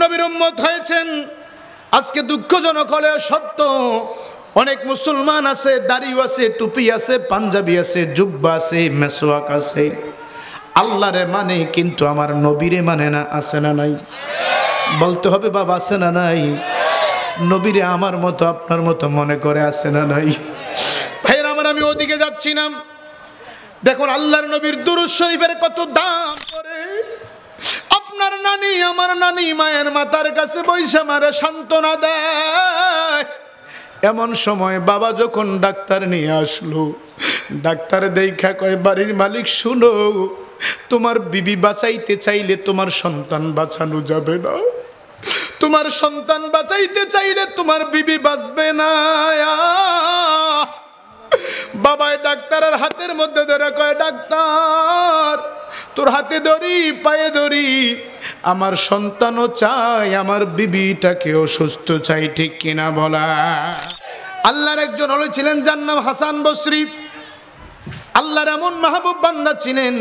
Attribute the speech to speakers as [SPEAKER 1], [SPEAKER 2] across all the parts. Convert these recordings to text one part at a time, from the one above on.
[SPEAKER 1] নবীর উম্মত হয়েছেন। আজকে দুঃখজনক হলেও সত্য, অনেক মুসলমান আছে, দাড়িও আছে, টুপি আছে, পাঞ্জাবি আছে, জুব্বা আছে, মেসওয়াক আছে, আল্লাহরে মানে কিন্তু আমার নবীরে মানে না। আছে না নাই? বলতে হবে বাবা, আছে না নাই? নবীরে আমার মতো আপনার মতো মনে করে, আছে না নাই? ভাইরা আমার, আমি ওদিকে যাচ্ছি না। দেখুন আল্লাহর নবীর দুরূদ শরীফের কত দাম করে। আপনার নানি, আমার নানি মায়ের মাথার কাছে বৈশা মারে সান্ত্বনা দেয়। এমন সময় বাবা যখন ডাক্তার নিয়ে আসলো, ডাক্তার দেখা কয়, বাড়ির মালিক শুনো, তোমার বিবি বাঁচাইতে চাইলে তোমার সন্তান বাঁচানো যাবে না, তোমার সন্তান বাঁচাইতে চাইলে তোমার বিবি বাঁচবে না। বাবাই ডাক্তারের হাতের মধ্যে ধরে কয়, ডাক্তার তোর হাতে ধরি, পায়ে ধরি, আমার সন্তানও চাই, আমার বিবিটাকেও সুস্থ চাই, ঠিক কিনা বলা? আল্লাহর একজন হলে ছিলেন, যার নাম হাসান বসরি। আল্লাহর এমন মাহবুব বান্দা ছিলেন,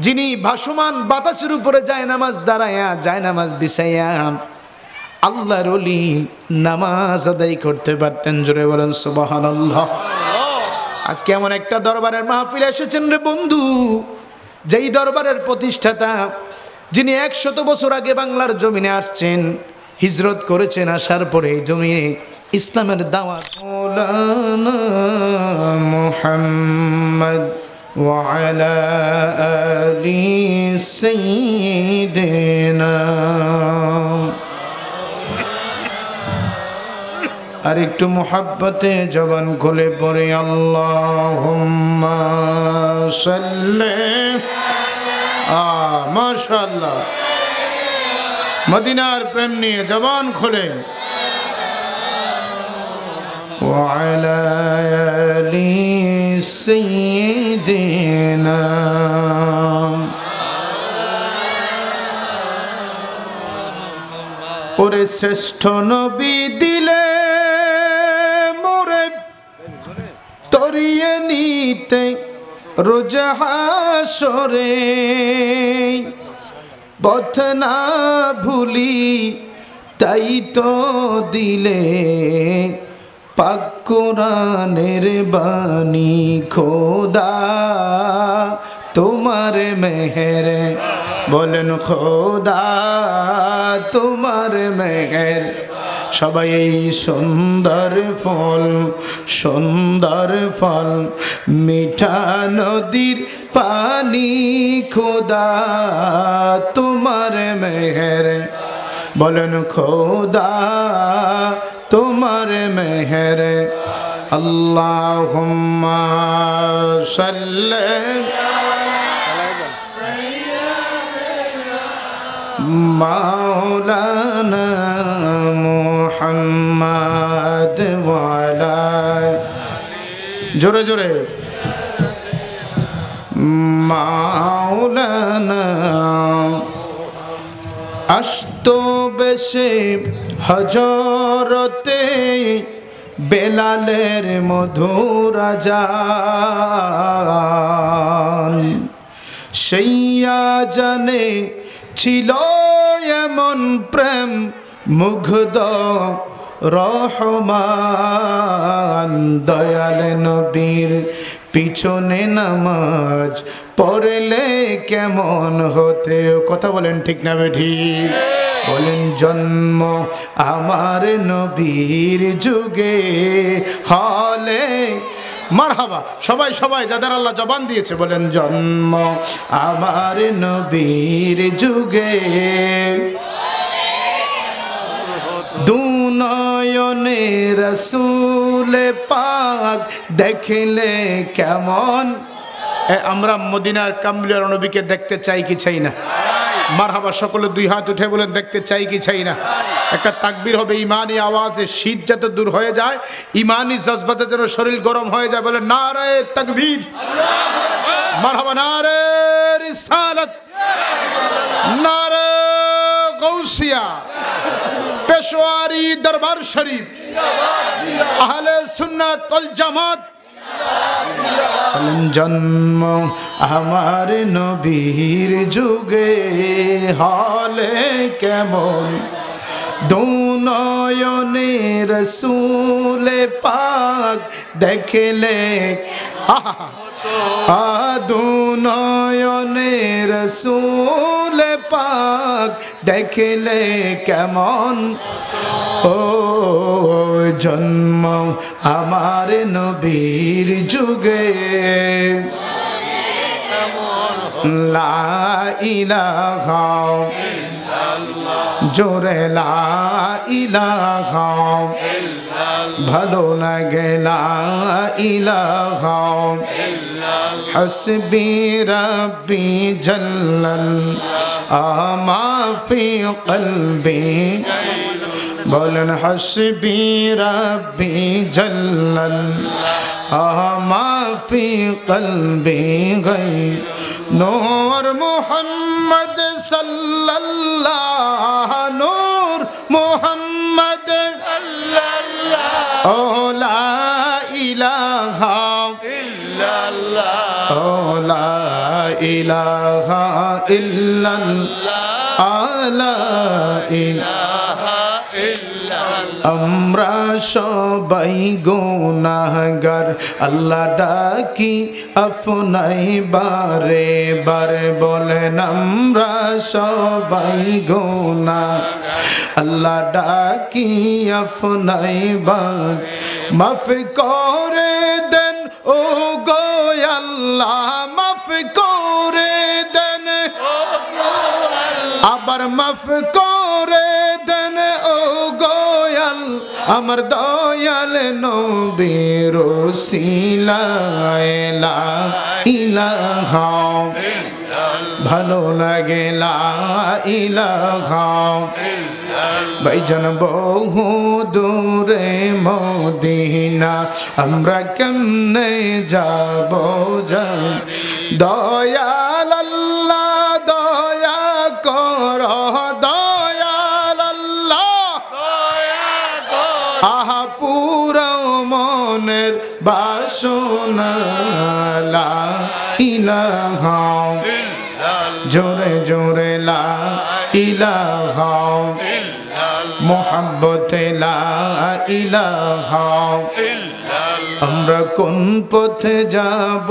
[SPEAKER 1] যিনি ভাসমান বাতাসের উপরে জায়নামাজ দাঁড়ায়া, জায়নামাজ বিছাইয়া আল্লাহর ওলি নামাজ আদায় করতে পারতেন। জোরে বলেন সুবহানাল্লাহ। আজকে এমন একটা দরবারের মাহফিলে এসেছেন রে বন্ধু, যেই দরবারের প্রতিষ্ঠাতা, যিনি 100 বছর আগে বাংলার জমিনে আসছেন, হিজরত করেছেন, আসার পরে এই জমিনে ইসলামের দাওয়াত। মাওলানা মুহাম্মদ ওয়া আলা আলি সাইয়্যিদিনা। আর একটু মোহাব্বতে জবান খুলে পড়ে আল্লাহুম্মা সাল্লি। মাশাআল্লাহ, মদিনার প্রেম নিয়ে জবান খুলে। ওয়া আলা আলি সাইয়্যিদিনা। ওরে শ্রেষ্ঠ নবী দিলে মোরে তরিয়ে নিতে রোজ হাসরে, পথ না ভুলি তাই তো দিলে পাক কোরআনের বাণী। খোদা তোমার মেহের, বলেন খোদা তোমার মেহের। সবাই এই সুন্দর ফল, সুন্দর ফল, মিঠা নদীর পানি, খোদা তোমার মেহের, বলেন খোদা তোমার মেহের। আল্লাহুম্মা সাল্লি মাওলানা মুহাম্মদ ওয়া আলা, জোরে জোরে, মাওলানা। আসতো বেশে হজরতে বেলালের মধুর আযান, সেই আযানে ছিল এমন প্রেম মুগ্ধ রহমান। দয়াল নবীর পিছনে নামাজ পড়লে কেমন হতে, কথা বলেন ঠিক না বেঠিক? বলেন জন্ম আমার নবীর যুগে হলে, মারহাবা। সবাই সবাই যাদের আল্লাহ জবান দিয়েছে বলেন জন্ম আমার নবীর যুগে। দুনয়নে রাসূল পাক দেখলে কেমন। আমরা মদিনার কামলিয়ার নবীকে দেখতে চাই কি চাই না? মারহাবা। সকলে দুই হাত উঠে বলেন দেখতে চাই কি চাই না? একটা তাকবীর হবে ইমানি আওয়াজে, শীত যাতে দূর হয়ে যায়, ইমানি জজবাতে যেন শরীর গরম হয়ে যায়। বলেন নারে তাকবীর, মারহাবা, নারে রিসালাত, নারে গৌসিয়া, পেশোয়ারি দরবার শরীফ, আহলে সুন্নাত ওয়াল জামাত জন্ম আমার নবীর যুগে হলে কেমন দুনয়নে রসূল পাক দেখলে দুনয়নে রসূল পাক দেখলে কেমন ও জন্ম আমার নবীর যুগে লা ইলাহা জোরে লা ইলাহা ভালো লাগে লা ইলাহা হাসবি রাব্বি জাল্লাল আমা ফি কলবি বলেন হাসবি রাব্বি জাল্লাল আমা ফি কলবি গাই নূর মুহাম্মদ সাল্লাল্লাহ নূর মুহাম্মদ সাল্লাল্লাহ ও লা ইলাহা ইল্লাল্লাহ ও লা ইলাহা ইল্লাল্লাহ লা ইলাহা আমরা সবাই গুনাহগার আল্লাহ ডাকি আপনাই বারে বারে বলেন আমরা সবাই গুনাহগার আল্লাহ ডাকি আপনাই বার মাফ করে দেন ও গো আল্লাহ মাফ করে দেন আবার মাফ করে দেন ও গোয়াল আমার দয়াল নবীর ওসিলায় লা ইলাহা ভালো লাগে লা ইলাহা ভাইজান বহু দূরে মদিনা আমরা কেমনে যাব দয়াল আল্লাহ দয়া কর দয়াল আল্লাহ আহা পুরো মনের বাসনা লা ইলাহা জোরে জোরে লা ইলাহা মোহাব্বতে লা ইলাহা আমরা কোন পথে যাব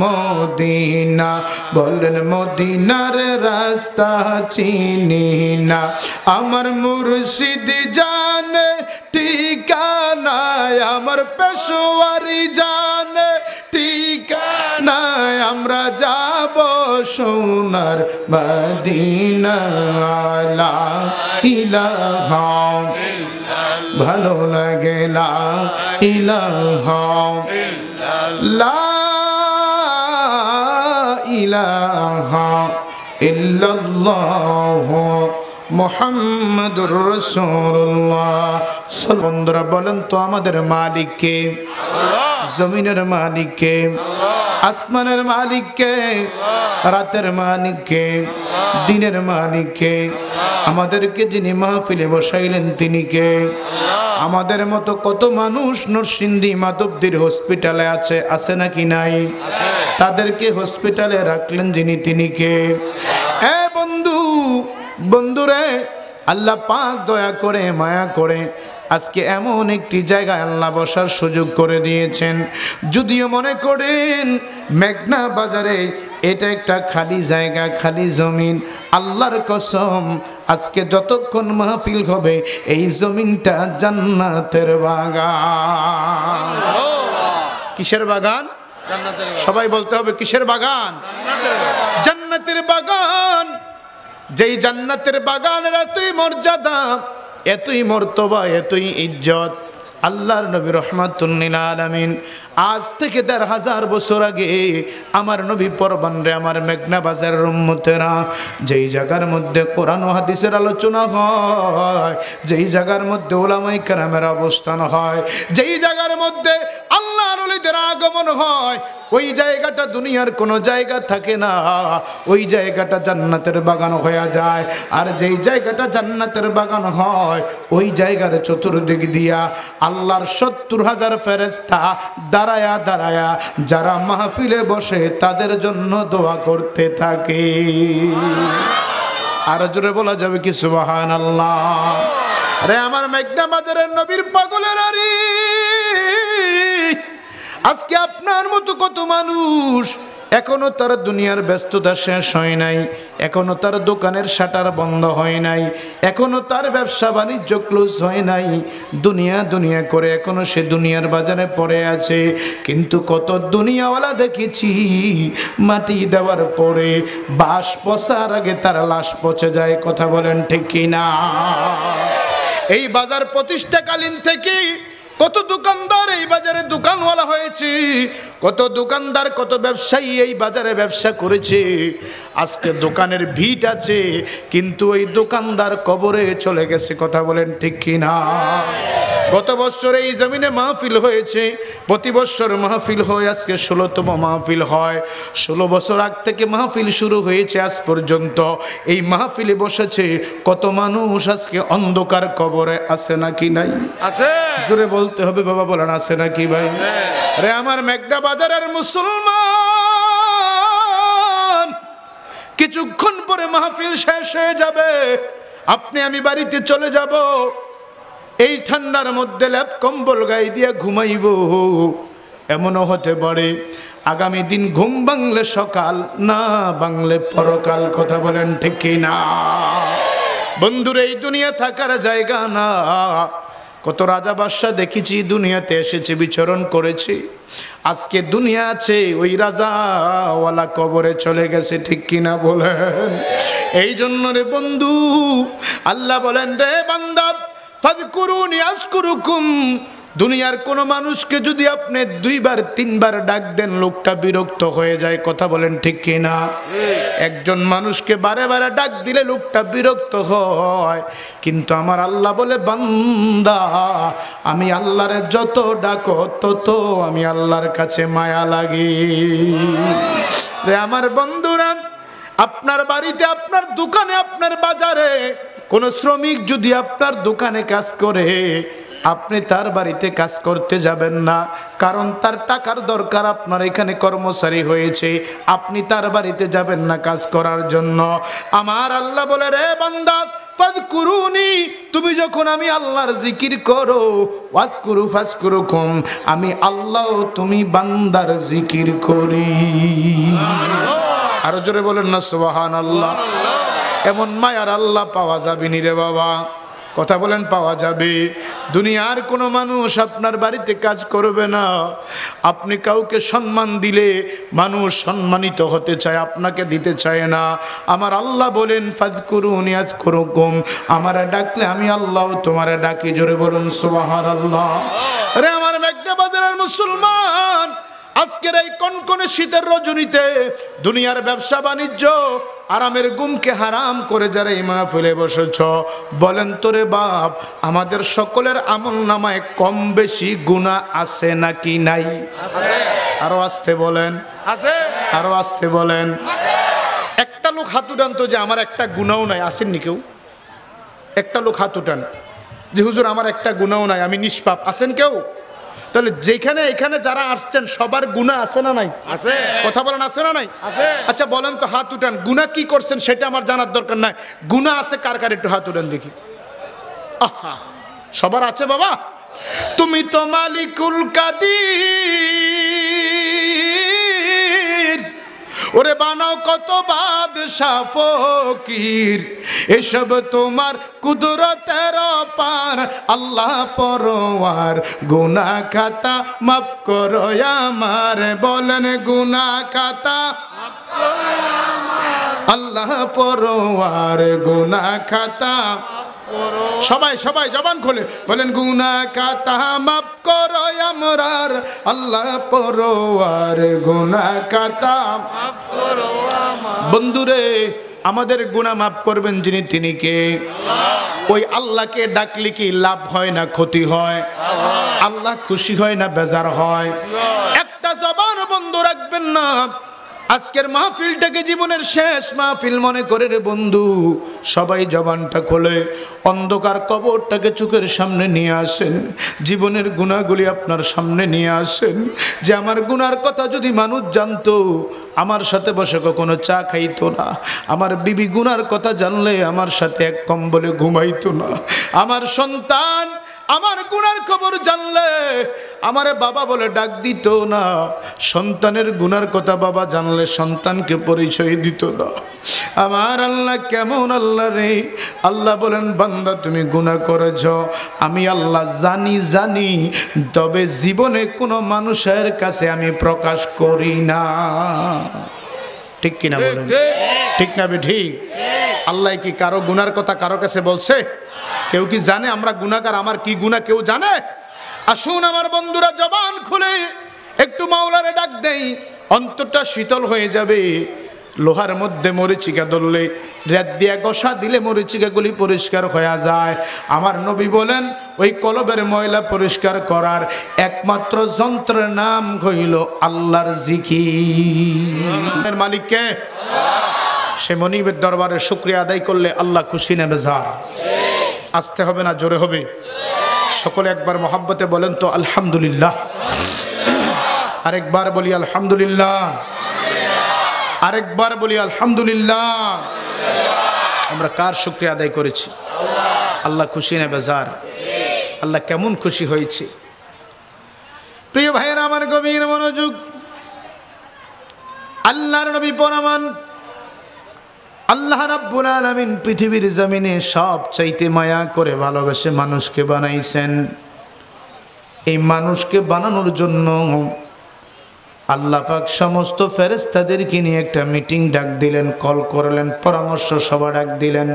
[SPEAKER 1] মদিনা বলেন মদিনার রাস্তা চিনি না আমার মুর্শিদ জানে ঠিকানা আমার পেশোয়ারি জানে ঠিকানা আমরা যাব সোনার মদিনা লা ইলাহা ভালো লাগে লা ইলাহা লা ইলাহা ইল্লাল্লাহ মুহাম্মাদুর রাসূলুল্লাহ। বন্ধুরা বলেন তো আমাদের মালিক কে? জমিনের মালিক কে? আসমানের মালিক কে? রাতের মালিক কে? দিনের মালিক কে? আমাদেরকে যিনি মাহফিলে বসাইলেন তিনি কে? আমাদের মতো কত মানুষ নরসিংদী মাধবদীর হসপিটালে আছে নাকি নাই? তাদেরকে হসপিটালে রাখলেন যিনি তিনি কে? এ বন্ধু বন্ধুরে আল্লাহ পাক দয়া করে মায়া করে আজকে এমন একটি জায়গায় আল্লাহ বসার সুযোগ করে দিয়েছেন। যদিও মনে করেন মেঘনা বাজারে এটা একটা খালি জায়গা, খালি জমিন, আল্লাহর কসম আজকে যতক্ষণ মাহফিল হবে এই জমিনটা জান্নাতের বাগান। কিসের বাগান? সবাই বলতে হবে কিসের বাগান? জান্নাতের বাগান। যেই জান্নাতের বাগানের এতই মর্যাদা, এতই মর্তবা, এতই ইজ্জত, আল্লাহর নবী রাহমাতুল লিল আলামিন আজ থেকে ১৫০০ বছর আগে আমার নবী পরবান রে আমার মেঘনা বাজারের উম্মতেরা, যেই জায়গার মধ্যে কোরআন ও হাদিসের আলোচনা হয়, যেই জায়গার মধ্যে উলামায়ে কেরামের অবস্থান হয়, যেই জায়গার মধ্যে আল্লাহর ওলিদের আগমন হয়, ওই জায়গাটা দুনিয়ার কোনো জায়গা থাকে না, ওই জায়গাটা জান্নাতের বাগান হয়ে যায়। আর যেই জায়গাটা জান্নাতের বাগান হয়, ওই জায়গার চতুর্দিক দিয়া আল্লাহর 70,000 ফেরেশতা দাঁড়ায়া দাঁড়ায়া যারা মাহফিলে বসে তাদের জন্য দোয়া করতে থাকে। আর জোরে বলা যাবে কি সুবহানাল্লাহ? আরে আমার মেঘনা বাজারের নবীর পাগলের আরি, আজকে আপনার মতো কত মানুষ এখনো তার দুনিয়ার ব্যস্ততা শেষ হয় নাই, এখনো তার দোকানের শাটার বন্ধ হয় নাই, এখনো তার ব্যবসা বাণিজ্য ক্লোজ হয় নাই, দুনিয়া দুনিয়া করে এখনো সে দুনিয়ার বাজারে পড়ে আছে। কিন্তু কত দুনিয়াওয়ালা দেখেছি মাটি দেওয়ার পরে বাঁশ পচার আগে তার লাশ পচে যায়। কথা বলেন ঠিক কিনা? এই বাজার প্রতিষ্ঠাকালীন থেকে কত দোকানদার এই বাজারে দোকানওয়ালা হয়েছে, কত দোকানদার কত ব্যবসায়ী এই বাজারে ব্যবসা করেছে। আজকে দোকানের ভিড় আছে, কিন্তু ওই দোকানদার কবরে চলে গেছে। কথা বলেন ঠিক কিনা? গত বছর এই জমিনে মাহফিল হয়েছে, প্রতি বছর মাহফিল হয়, আজকে 16তম মাহফিল হয়। 16 বছর আগ থেকে মাহফিল শুরু হয়েছে, আজ পর্যন্ত এই মাহফিলে বসেছে কত মানুষ আজকে অন্ধকার কবরে আছে নাকি নাই?
[SPEAKER 2] আছে।
[SPEAKER 1] জোরে বলতে হবে বাবা, বলেন আছে নাকি ভাই? আরে আমার মেঘনা বাজারের মুসলমান, কিছুক্ষণ পরে মাহফিল শেষ হয়ে যাবে, আপনি আমি বাড়িতে চলে যাব। এই ঠান্ডার মধ্যে ল্যাপ কম্বল গায়ে দিয়ে ঘুমাইব। এমনও হতে পারে আগামী দিন ঘুম ভাঙলে সকাল, না ভাঙলে পরকাল। কথা বলেন ঠিক কিনা? বন্ধুরা, এই দুনিয়া থাকার জায়গা না। কত রাজা বাদশা দেখেছি দুনিয়াতে এসেছে, বিচরণ করেছে। আজকে দুনিয়া আছে, ওই রাজাওয়ালা কবরে চলে গেছে। ঠিক কিনা বলেন? এই জন্য রে বন্ধু, আল্লাহ বলেন, রে বান্দা ফাযকুরুনি আযকুরুকুম। দুনিয়ার কোন মানুষকে যদি আপনি 2বার 3বার ডাক দেন, লোকটা বিরক্ত হয়ে যায়। কথা বলেন ঠিক কিনা? একজন মানুষকে বারে বারে ডাক দিলে লোকটা বিরক্ত হয়, কিন্তু আমার আল্লাহ বলে, বান্দা আমি আল্লাহরে যত ডাকো তত আমি আল্লাহর কাছে মায়া লাগি। রে আমার বন্ধুরা, আপনার বাড়িতে, আপনার দোকানে, আপনার বাজারে কোন শ্রমিক যদি আপনার দোকানে কাজ করে, আপনি তার বাড়িতে কাজ করতে যাবেন না, কারণ তার টাকার দরকার। আপনার এখানে কর্মচারী হয়েছে, আপনি তার বাড়িতে যাবেন না কাজ করার জন্য। আমার আল্লাহ বলে, রে বান্দা ফাযকুরুনি, তুমি যখন আমি আল্লাহর জিকির করো, ওয়াজকুরু ফাজকুরুকুম, আমি আল্লাহ তুমি বান্দার জিকির করি। আরো জোরে বলেন না সুবহানাল্লাহ? এমন মায়ার আল্লাহ পাওয়া যাবে নি রে বাবা? কথা বলেন, পাওয়া যাবে? দুনিয়ার কোনো মানুষ আপনার বাড়িতে কাজ করবে না। আপনি কাউকে সম্মান দিলে মানুষ সম্মানিত হতে চায়, আপনাকে দিতে চায় না। আমার আল্লাহ বলেন, ফাযকুরুনি আযকুরুকুম, আমারে ডাকলে আমি আল্লাহ তোমারে ডাকি। জোরে বলুন সুবহানাল্লাহ। আরে আমার মেঘনা বাজারের মুসলমান, আজকের এই কনকনে শীতের রজনীতে দুনিয়ার ব্যবসা বাণিজ্য আরামের গুমকে হারাম করে যারা এই মাহফিলে বসেছ, বলেন তোরে বাপ, আমাদের সকলের আমল নামায় কম বেশি গুনাহ আছে নাকি নাই? আরো আসতে বলেন, আরো আসতে বলেন। একটা লোক হাত উঠান তো, যে আমার একটা গুনাহও নাই। আসেননি কেউ? একটা লোক হাত উঠান যে হুজুর আমার একটা গুনাহও নাই, আমি নিষ্পাপ। আছেন কেউ? তাহলে যেখানে এখানে যারা আসছেন সবার গুনাহ আছে না নাই? আছে। কথা বলেন, আছে না নাই? আছে। আচ্ছা বলেন তো, হাত উঠান, গুনাহ কি করছেন সেটা আমার জানার দরকার নাই, গুনাহ আছে কার কার একটু হাত উঠান দেখি। আহা, সবার আছে বাবা। তুমি তো মালিকুল কাদির, ওরে বানাও কত বাদশা ফকির, এসব তোমার কুদরতের পার। আল্লাহ পরওয়ার, গুনাহ খাতা মাফ করো আমার। বলেন গুনাহ খাতা আল্লাহ পরওয়ার, গুনাহ খাতা। সবাই সবাই জবান খুলে বলেন, গুনাহ খাতা মাফ করো আমরার। আল্লাহ পরওয়ার, গুনাহ খাতা মাফ করো আমার। বন্ধুরে, আমাদের গুনাহ মাফ করবেন যিনি, তিনি কে? আল্লাহ। ওই আল্লাহকে ডাকলে কি লাভ হয় না ক্ষতি হয়? আল্লাহ খুশি হয় না বেজার হয়? একটা জবান বন্ধ রাখবেন না। আজকের মাহফিলটাকে জীবনের শেষ মাহফিল মনে করে রে বন্ধু, সবাই জবানটা খোলে, অন্ধকার কবরটাকে চোখের সামনে নিয়ে আসেন, জীবনের গুনাহগুলি আপনার সামনে নিয়ে আসেন। যে আমার গুনার কথা যদি মানুষ জানতো, আমার সাথে বসে কখনো চা খাইতো না। আমার বিবি গুনার কথা জানলে আমার সাথে এক কম্বলে ঘুমাইতো না। আমার সন্তান আমার গুনার খবর জানলে আমারে বাবা বলে ডাক দিত না। সন্তানের গুনার কথা বাবা জানলে সন্তানকে পরিচয় দিত না। আমার আল্লাহ কেমন আল্লাহ রে! আল্লাহ বলেন, বান্দা তুমি গুনাহ করেছ, আমি আল্লাহ জানি, তবে জীবনে কোনো মানুষের কাছে আমি প্রকাশ করি না। ঠিক কিনা বলেন? ঠিক না ঠিক? আল্লাহ কি কারো গুনার কথা কারো কাছে বলছে? কেউ কি জানে আমরা গুনাহগার? আমার কি গুনাহ কেউ জানে? আসুন আমার বন্ধুরা, জবান খুলে একটু মাওলারে ডাক দেই, অন্তরটা শীতল হয়ে যাবে। লোহার মধ্যে মরিচিকা ধরলে রেত দিয়ে ঘষা দিলে মরিচিকাগুলি পরিষ্কার হয়ে যায়। আমার নবী বলেন, ওই কলবের ময়লা পরিষ্কার করার একমাত্র যন্ত্রের নাম হইল আল্লাহর জিকির। মালিককে সে মনিবের দরবারে শুকরিয়া আদায় করলে আল্লাহ খুশি না বেজার? আসতে হবে না জোরে হবে? সকলে একবার মহব্বতে বলেন তো আলহামদুলিল্লাহ। আরেকবার বলি আলহামদুলিল্লাহ। আরেকবার বলি আলহামদুলিল্লাহ। আমরা কার শুকরিয়া আদায় করেছি? আল্লাহ খুশি না বেজার? আল্লাহ কেমন খুশি হয়েছে? প্রিয় ভাইয়েরা আমার, গভীর মনোযোগ। আল্লাহর নবী পরমান আল্লাহ রাব্বুল আলামিন পৃথিবীর জমিনে সব চাইতে মায়া করে ভালোবেসে মানুষকে বানাইছেন। এই মানুষকে বানানোর জন্য আল্লাহ পাক সমস্ত ফেরেশতাদেরকে নিয়ে একটা মিটিং ডাক দিলেন, কল করলেন, পরামর্শ সভা ডাক দিলেন।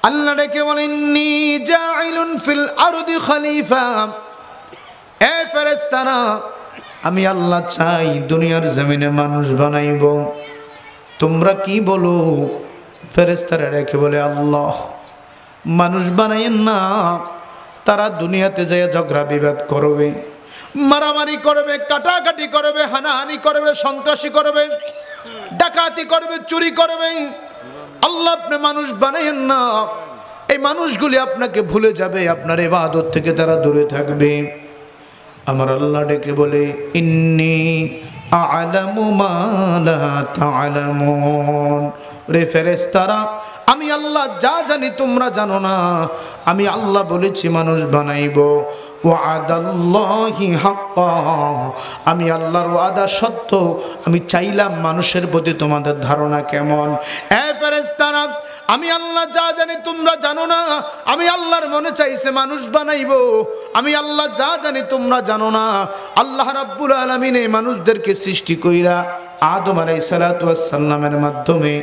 [SPEAKER 1] আল্লাহ ডেকে বলেন, ইন্নী জাইলুন ফিল আরদি খলিফা। এ ফেরেশতারা, আমি আল্লাহ চাই দুনিয়ার জমিনে মানুষ বানাইব। তোমরা কি বলো? ফেরেশতারা রেখে বলে, আল্লাহ মানুষ বানাইয়েন না। তারা দুনিয়াতে যায় ঝগড়া বিবাদ করবে, মারামারি করবে, কাটাকাটি করবে, হানাহানি করবে, সন্ত্রাসী করবে, ডাকাতি করবে, চুরি করবে। আল্লাহ আপনি মানুষ বানাইয়েন না। এই মানুষগুলি আপনাকে ভুলে যাবে, আপনার ইবাদত থেকে তারা দূরে থাকবে। আমার আল্লাহ ডেকে বলে, ইন্নী আ'লামু মা লা তা'লামুন। রে ফেরেশতারা, আমি আল্লাহ যা জানি তোমরা জানো না। আমি আল্লাহ বলেছি মানুষ বানাইব। ওয়াদাল্লাহি হাক্কা, আমি আল্লাহর ওয়াদা সত্য। আমি চাইলাম মানুষের প্রতি তোমাদের ধারণা কেমন। এ ফেরেশতারা, আমি আল্লাহ যা জানি তোমরা জানো না। আমি আল্লাহর মনে চাইছে মানুষ বানাইব। আমি আল্লাহ যা জানি তোমরা জানো না। আল্লাহ রাব্বুল আলামিন এই মানুষদেরকে সৃষ্টি কইরা আদম আলাইহিস সালাতু ওয়াস সালামের মাধ্যমে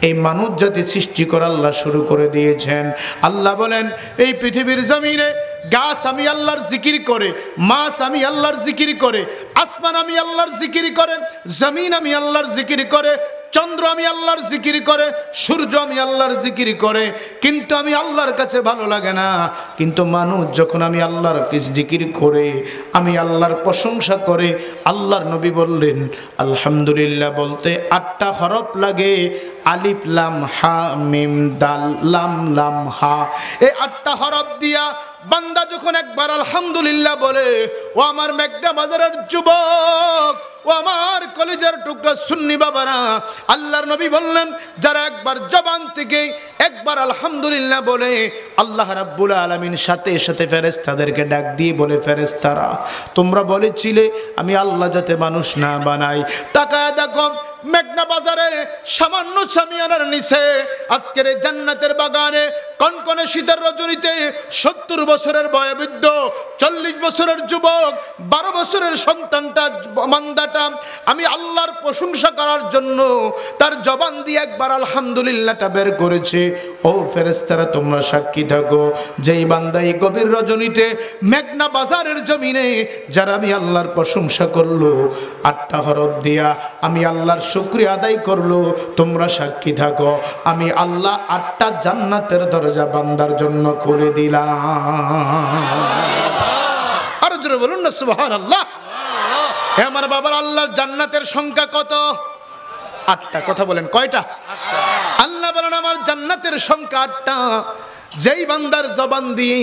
[SPEAKER 1] এই মানব জাতি সৃষ্টি করা আল্লাহ শুরু করে দিয়েছেন। আল্লাহ বলেন, এই পৃথিবীর জমিনে গাছ আমি আল্লাহর জিকির করে, মাছ আমি আল্লাহর জিকির করে, আসমান আমি আল্লাহর জিকির করে, জমিন আমি আল্লাহর জিকির করে, চন্দ্র আমি আল্লাহর জিকির করে, সূর্য আমি আল্লাহর জিকির করে। কিন্তু আমি আল্লাহর কাছে ভালো লাগে না। কিন্তু মানুষ যখন আমি আল্লাহর জিকির করে, আমি আল্লাহর প্রশংসা করে, আল্লাহর নবী বললেন আলহামদুলিল্লাহ বলতে 8টা হরফ লাগে। আলিফ লাম হা মিম দাল লাম লাম হা। এই 8টা হরফ দিয়া বান্দা যখন একবার আলহামদুলিল্লাহ বলে, ও আমার মেঘনা বাজারের যুবক, ও আমার কলিজার টুকরা সুন্নি বাবারা, আল্লাহর নবী বললেন, যারা একবার জবান থেকে একবার আলহামদুলিল্লাহ বলে, আল্লাহ রাব্বুল আলামিন সাথে সাথে ফেরেশতাদেরকে ডাক দিয়ে বলে, ফেরেশতারা তোমরা বলেছিলে আমি আল্লাহ যাতে মানুষ না বানাই। তাকায় দেখো মেঘনা বাজারে সামান্য সামিয়ানার নিচে আজকের এই জান্নাতের বাগানে কনকনে শীতের রজনীতে 70 বছরের বয়োবৃদ্ধ, 40 বছরের যুবক, 12 বছরের সন্তানটা মান্দাটা আমি আল্লাহর প্রশংসা করার জন্য তার জবান দিয়ে একবার আলহামদুলিল্লাহটা বের করেছে। ও ফেরেশতারা তোমরা সাক্ষী থাকো, যেই বান্দা এই গভীর রজনীতে মেঘনা বাজারের জমিনে যারা আমি আল্লাহর প্রশংসা করলো 8টা হরফ দিয়া আমি আল্লাহর শুকরিয়া আদায় করলো। তোমরা সাক্ষী থাকো, আমি আল্লাহ 8টা জান্নাতের দরজা বান্দার জন্য খুলে দিলাম। আর জোরে বলুন না সুবহানাল্লাহ। হে আমার বাবার, আল্লাহর জান্নাতের সংখ্যা কত? 8টা। কথা বলেন, কয়টা? আল্লাহ বলেন আমার জান্নাতের সংখ্যা 8টা। যেই বান্দার জবান দিয়ে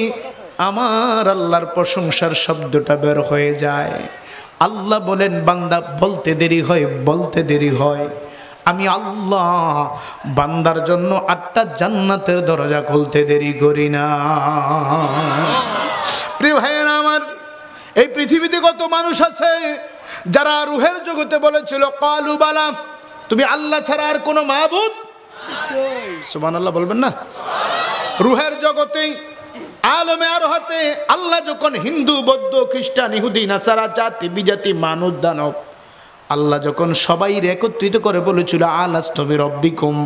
[SPEAKER 1] আমার আল্লাহর প্রশংসার শব্দটা বের হয়ে যায়, আল্লাহ বলেন বান্দা বলতে দেরি হয়, বলতে দেরি হয়, আমি আল্লাহ বান্দার জন্য 8টা জান্নাতের দরজা খুলতে দেরি করি না। প্রিয় ভাইয়েরা আমার, এই পৃথিবীতে কত মানুষ আছে যারা রুহের জগতে বলেছিল কালু বালা, তুমি আল্লাহ ছাড়া আর কোনো মাবুদ? সুবহানাল্লাহ বলবেন না? রুহের জগতে আলমে আর হতে আল্লাহ যখন হিন্দু, বৌদ্ধ, খ্রিস্টান, ইহুদি, নাসারা, জাতি বিজাতি, মানব দানব, আল্লাহ যখন সবাই একত্রিত করে বলেছিল আলাস্তু বিরব্বিকুম,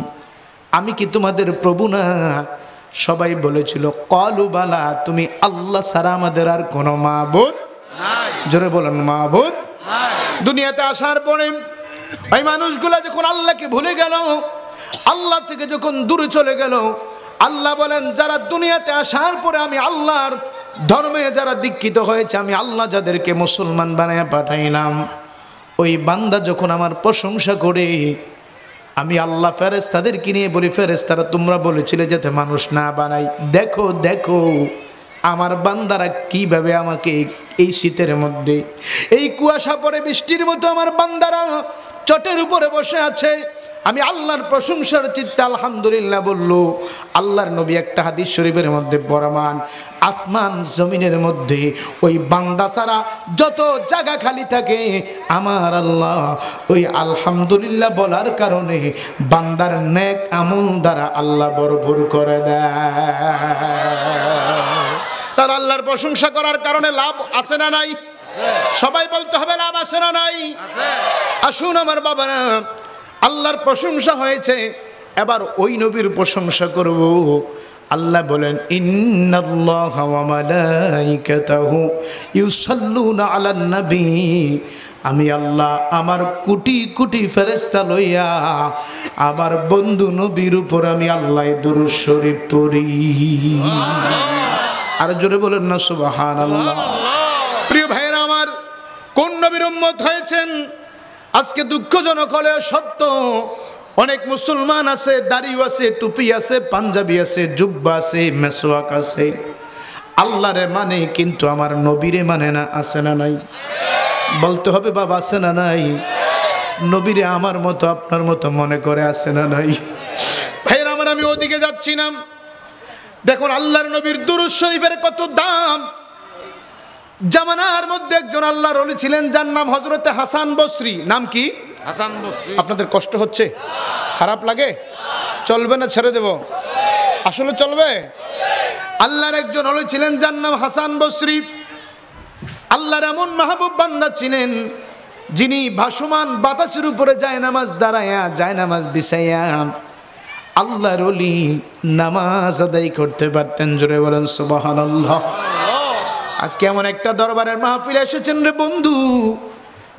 [SPEAKER 1] আমি কি তোমাদের প্রভু না? সবাই বলেছিল কালু বালা, তুমি আল্লাহ ছাড়া আমাদের আর কোনো মাবুদ নাই। জোরে বলেন মাবুদ নাই। দুনিয়াতে আসার পরে ওই মানুষগুলা যখন আল্লাহকে ভুলে গেল, আল্লাহ থেকে যখন দূরে চলে গেল, আল্লাহ বলেন যারা দুনিয়াতে আসার পরে আমি আল্লাহর ধর্মে যারা দীক্ষিত হয়েছে, আমি আল্লাহ যাদেরকে মুসলমান বানায় পাঠাইলাম, ওই বান্দা যখন আমার প্রশংসা করে, আমি আল্লাহ ফেরেশতাদেরকে নিয়ে বলি, ফেরেশতারা তোমরা বলেছিলে যাতে মানুষ না বানাই, দেখো দেখো আমার বান্দারা কিভাবে আমাকে এই শীতের মধ্যে, এই কুয়াশা পরে বৃষ্টির মতো আমার বান্দারা চটের উপরে বসে আছে, আমি আল্লাহর প্রশংসার চিত্তে আলহামদুলিল্লাহ বললো। আল্লাহর নবী একটা হাদিস শরীফের মধ্যে বর্ণমান, আসমান জমিনের মধ্যে ওই বান্দা ছাড়া যত জায়গা খালি থাকে, আমার আল্লাহ ওই আলহামদুলিল্লাহ বলার কারণে বান্দার নেক আমল দ্বারা আল্লাহ ভরপুর করে দেয়। তার আল্লাহর প্রশংসা করার কারণে লাভ আছে না নাই? সবাই বলতে হবে লাভ আছে না নাই? আসুন আমার বাবারা, আল্লাহর প্রশংসা হয়েছে, এবার ওই নবীর প্রশংসা করব। আল্লাহ বলেন ইন্নাল্লাহা ওয়া মালাইকাতাহু ইউসাল্লুনা আলান নবী, আমি আল্লাহ আমার কোটি কোটি ফেরেশতা লইয়া আমার বন্ধু নবীর উপর আমি আল্লাহ দুরূদ শরীফ পড়ি। আর জোরে বলেন না সুবহানাল্লাহ। প্রিয় ভাইরা আমার, কোন নবীর উম্মত হয়েছেন? আজকে দুঃখজনক হলেও সত্য, অনেক মুসলমান আছে, দাড়ি আছে, টুপি আছে, পাঞ্জাবি আছে, জুব্বা আছে, মেসওয়াক আছে, আল্লাহরে মানে কিন্তু আমার নবীরে মানে না। আছে না নাই? বলতে হবে বাবা, আছে না নাই? নবীরে আমার মতো আপনার মতো মনে করে, আছে না নাই? ভাইরা আমার, আমি ওদিকে যাচ্ছি না। দেখুন আল্লাহর নবীর দুরূদ শরীফের কত দাম। জামানার মধ্যে একজন আল্লাহর ওলি ছিলেন, যার নাম হযরতে হাসান বসরি। নাম কি? হাসান বসরি। আপনাদের কষ্ট হচ্ছে? খারাপ লাগে? চলবে না ছেড়ে দেব? আসলে চলবে। আল্লাহর একজন ওলি ছিলেন যার নাম হাসান বসরি। আল্লাহর এমন মাহবুব বান্দা ছিলেন, যিনি ভাসমান বাতাসের উপরে জায়নামাজ দাঁড়ায়া, জায়নামাজ বিছাইয়া আল্লাহর ওলি নামাজ আদায় করতে পারতেন। জোরে বলেন সুবহানাল্লাহ। আজকে এমন একটা দরবারের মাহফিলে এসেছেন রে বন্ধু,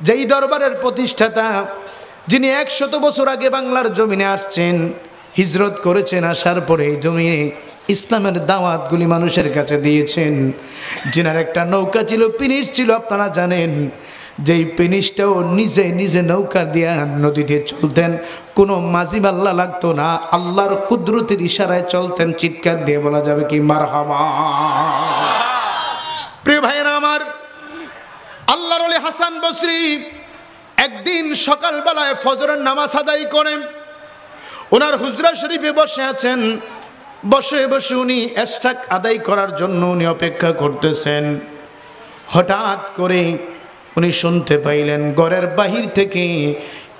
[SPEAKER 1] যেই দরবারের প্রতিষ্ঠাতা, যিনি 100 বছর আগে বাংলার জমিনে আসছেন, হিজরত করেছেন, আসার পরে এই জমিনে ইসলামের দাওয়াতগুলি মানুষের কাছে দিয়েছেন। যিনার একটা নৌকা ছিল, পিনিশ ছিল, আপনারা জানেন, যেই পিনিশটাও নিজে নিজে নৌকা দিয়া নদীতে চলতেন, কোনো মাঝি মাল্লা লাগতো না, আল্লাহর কুদরতের ইশারায় চলতেন। চিৎকার দিয়ে বলা যাবে কি মারহাবা। প্রিয় ভাইয়েরা আমার, আল্লাহর ওলি হাসান বসরি একদিন সকালবেলায় ফজরের নামাজ আদায় করেন, ওনার হুজরা শরীফে বসে আছেন। বসে বসে উনি এশরাক আদায় করার জন্য উনি অপেক্ষা করতেছেন। হঠাৎ করে উনি শুনতে পাইলেন ঘরের বাহির থেকে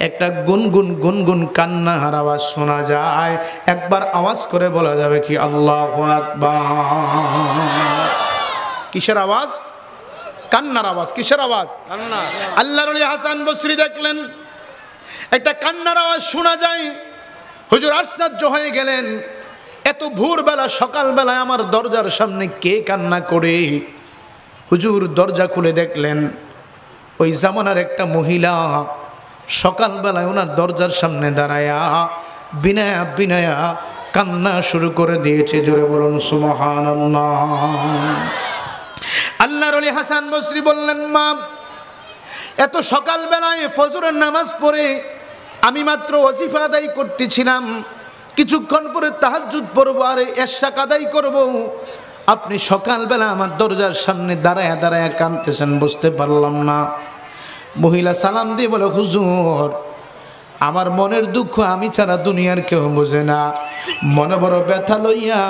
[SPEAKER 1] একটা গুনগুন গুনগুন কান্নার আওয়াজ শোনা যায়। একবার আওয়াজ করে বলা যাবে কি আল্লাহু আকবার। কিসের আওয়াজ? কান্নার আওয়াজ। কিসের আওয়াজ? কান্না। আল্লাহর ওলি হাসান বসরি দেখলেন একটা কান্নার আওয়াজ শোনা যায়। হুজুর আশ্চর্য হয়ে গেলেন, এত ভোরবেলা সকালবেলায় আমার দরজার সামনে কে কান্না করে? হুজুর দরজা খুলে দেখলেন ওই জামানার একটা মহিলা সকালবেলায় ওনার দরজার সামনে দাঁড়ায়া বিনায়া বিনায়া কান্না শুরু করে দিয়েছে। জোরে বলুন সুবহানাল্লাহ। আল্লাহর ওলি হাসান বসরি বললেন, মা, এত সকালবেলায় ফজরের নামাজ পড়ে আমি মাত্র ওয়াজিফা আদায় করতেছিলাম, কিছুক্ষণ পরে তাহাজ্জুদ পড়ব আর এশাক আদায় করব, আপনি সকালবেলা আমার দরজার সামনে দাঁড়ায়া দাঁড়ায়া কাঁদতেছেন, বুঝতে পারলাম না। মহিলা সালাম দিয়ে বলে, হুজুর, আমার মনের দুঃখ আমি ছাড়া দুনিয়ার কেউ বোঝে না। মনে বড় ব্যথা লইয়া,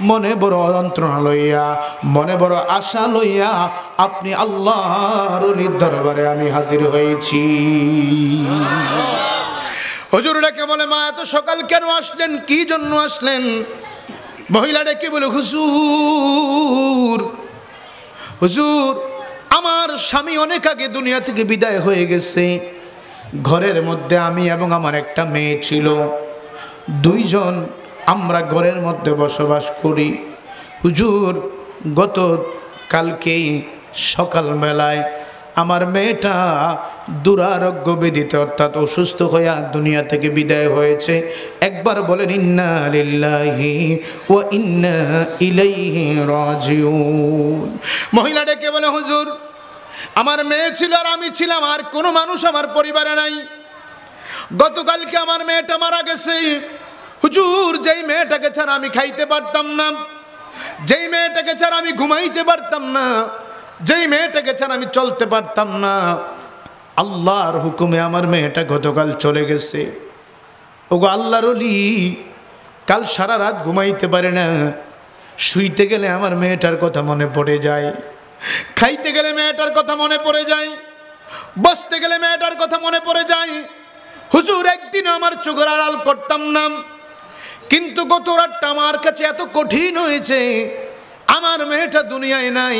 [SPEAKER 1] মনে বড় যন্ত্রণা লইয়া, মনে বড় আশা লইয়া আপনি আল্লাহর ওলির দরবারে আমি হাজির হয়েছি। হুজুর ডেকে বলে, মা, এত সকাল কেন আসলেন, কি জন্য আসলেন? মহিলা ডেকে বলে, হুজুর, হুজুর, আমার স্বামী অনেক আগে দুনিয়া থেকে বিদায় হয়ে গেছে। ঘরের মধ্যে আমি এবং আমার একটা মেয়ে ছিল, দুইজন আমরা ঘরের মধ্যে বসবাস করি। হুজুর, গত কালকেই সকালবেলায় আমার মেয়েটা দুরারোগ্য ব্যাধিতে অর্থাৎ অসুস্থ হয়ে দুনিয়া থেকে বিদায় হয়েছে। একবার বলেন ইন্না লিল্লাহি ওয়া ইন্না ইলাইহি রাজিউন। মহিলা ডেকে বলে, হুজুর, আমার মেয়ে ছিল আর আমি ছিলাম, আর কোনো মানুষ আমার পরিবারে নাই। গতকালকে আমার মেয়েটা মারা গেছে। হুজুর, যেই মেয়েটাকে ছাড়া আমি খাইতে পারতাম না, যেই মেয়েটাকে ছাড়া আমি ঘুমাইতে পারতাম না, যেই মেয়েটাকে ছাড়া আমি চলতে পারতাম না, আল্লাহর হুকুমে আমার মেয়েটা গতকাল চলে গেছে। ওগো আল্লাহর ওলি, কাল সারা রাত ঘুমাইতে পারে না, শুইতে গেলে আমার মেয়েটার কথা মনে পড়ে যায়, খাইতে গেলে মেয়েটার কথা মনে পড়ে যায়, বসতে গেলে মেয়েটার কথা মনে পড়ে যায়। হুজুর, একদিন আমার চোখের আড়াল করতাম না, কিন্তু গত রাতটা আমার কাছে এত কঠিন হয়েছে। আমার মেয়েটা দুনিয়ায় নাই,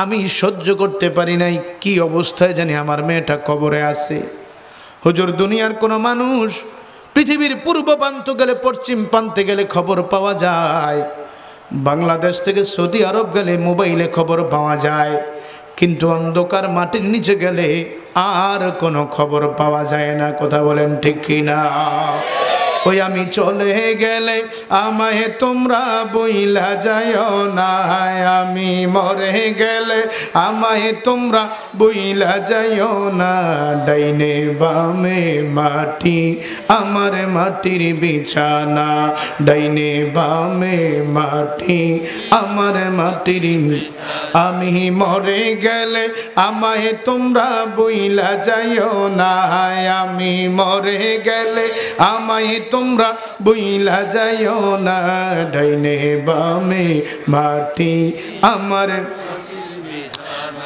[SPEAKER 1] আমি সহ্য করতে পারি নাই। কি অবস্থায় জানি আমার মেয়েটা কবরে আছে। হুজুর, দুনিয়ার কোনো মানুষ পৃথিবীর পূর্ব প্রান্ত গেলে পশ্চিম প্রান্তে গেলে খবর পাওয়া যায়, বাংলাদেশ থেকে সৌদি আরব গেলে মোবাইলে খবর পাওয়া যায়, কিন্তু অন্ধকার মাটির নিচে গেলে আর কোনো খবর পাওয়া যায় না। কথা বলেন ঠিক কিনা? ওই আমি চলে গেলে আমায় তোমরা বইলা যাইও না, আমি মরে গেলে আমায় তোমরা বইলা যাইও না। ডাইনে বামে মাটি আমার মাটির বিছানা, ডাইনে বামে মাটি আমার মাটির, আমি মরে গেলে আমায় তোমরা বইলা যাইও না, আমি মরে গেলে আমায় তোমরা বইলা যাইও না। ডাইনে বামে মাটি আমার,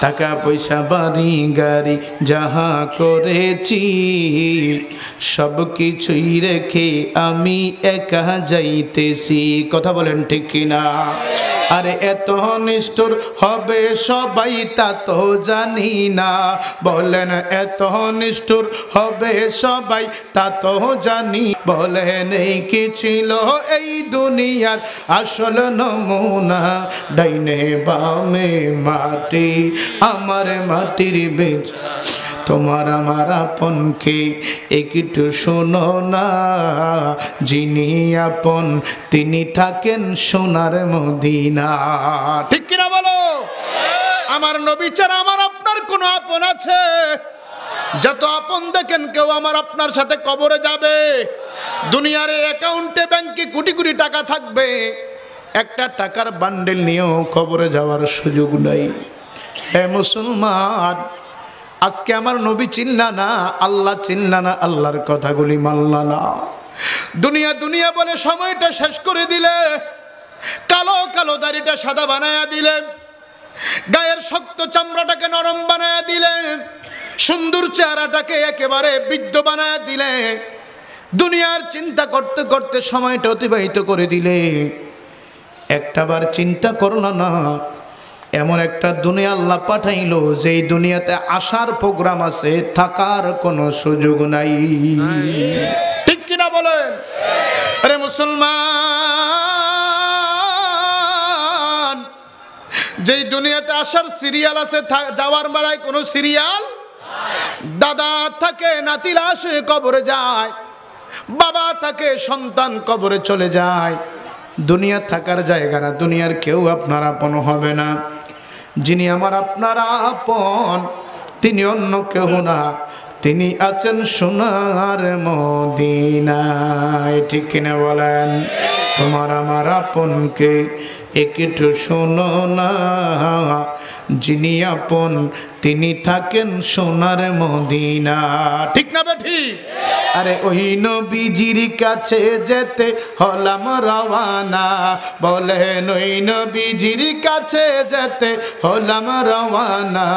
[SPEAKER 1] টাকা পয়সা বাড়ি গাড়ি যাহা করেছি সব কিছুই রেখে আমি একা যাইতেছি। কথা বলেন ঠিক কিনা? আরে এত নিষ্ঠুর হবে সবাই তা তো জানি না, বলেন এত নিষ্ঠুর হবে সবাই তা তো জানি। বলেন এই কি ছিল এই দুনিয়ার আসল নমুনা, ডাইনে বামে মাটি আমার মাটির বীজ। তোমার আমার আপনকে একটু শোনো না, যিনি আপন তিনি থাকেন সোনার মদিনা। ঠিক কিনা বলো? আমার নবী ছাড়া আমার আপনার কোনো আপন আছে? যত আপন দেখেন কেউ আমার আপনার সাথে কবরে যাবে। দুনিয়ার অ্যাকাউন্টে ব্যাংকে কোটি কোটি টাকা থাকবে, একটা টাকার বান্ডেল নিয়েও কবরে যাওয়ার সুযোগ নাই। হে মুসলমান, আজকে আমার নবী চিনলা না, আল্লাহ চিনলা না, আল্লাহর কথাগুলি মানলা না, দুনিয়া দুনিয়া বলে সময়টা শেষ করে দিলে, কালো কালো দাড়িটা সাদা বানায়া দিলে, গায়ের শক্ত চামড়াটাকে নরম বানায়া দিলে, সুন্দর চেহারাটাকে একেবারে বৃদ্ধ বানায়া দিলে, দুনিয়ার চিন্তা করতে করতে সময়টা অতিবাহিত করে দিলে। একটাবার চিন্তা করলা না, এমন একটা দুনিয়া আল্লাহ পাঠাইলো যেই দুনিয়াতে আসার প্রোগ্রাম আছে, থাকার কোনো সুযোগ নাই। ঠিক কিনা বলেন? আরে মুসলমান, যেই দুনিয়াতে আসার সিরিয়াল আছে, যাওয়ার বেলায় কোনো সিরিয়াল, দাদা থাকে নাতি লাশ কবরে যায়, বাবা থাকে সন্তান কবরে চলে যায়। দুনিয়া থাকার জায়গা না, দুনিয়ার কেউ আপনার আপন হবে না। যিনি আমার আপনার আপন তিনি অন্য কেউ না, তিনি আছেন সোনার মদিনায়। ঠিক কিনা বলেন? তোমার আমার আপনকে একটু শোনো না, যিনি আপন তিনি থাকেন সোনার মদিনা। ঠিক না বেঠি? আরে ওই নবীজির কাছে যেতে হলাম রওয়ানা, বলেন ওই নবীজির কাছে যেতে হলাম রওয়ানা।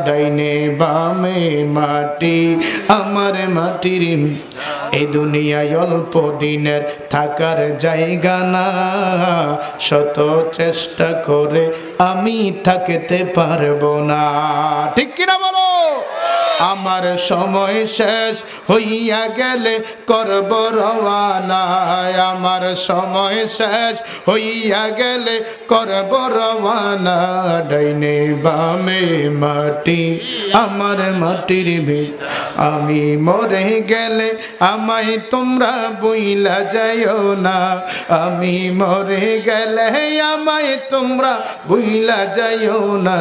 [SPEAKER 1] ডাইনে বামে মাটি আমার মাটির, এই দুনিয়ায় অল্প দিনের থাকার জায়গা না, শত চেষ্টা করে আমি থাকতে পারবো না। ঠিক কিনা বলো? আমার সময় শেষ হইয়া গেলে করব রওয়ানা, আমার সময় শেষ হইয়া গেলে করব রওয়ানা। ডাইনে বামে মাটি আমার মাটির ভিত, আমি মরে গেলে আমায় তোমরা বইলা যাইও না, আমি মরে গেলে আমায় তোমরা বইলা যাইও না।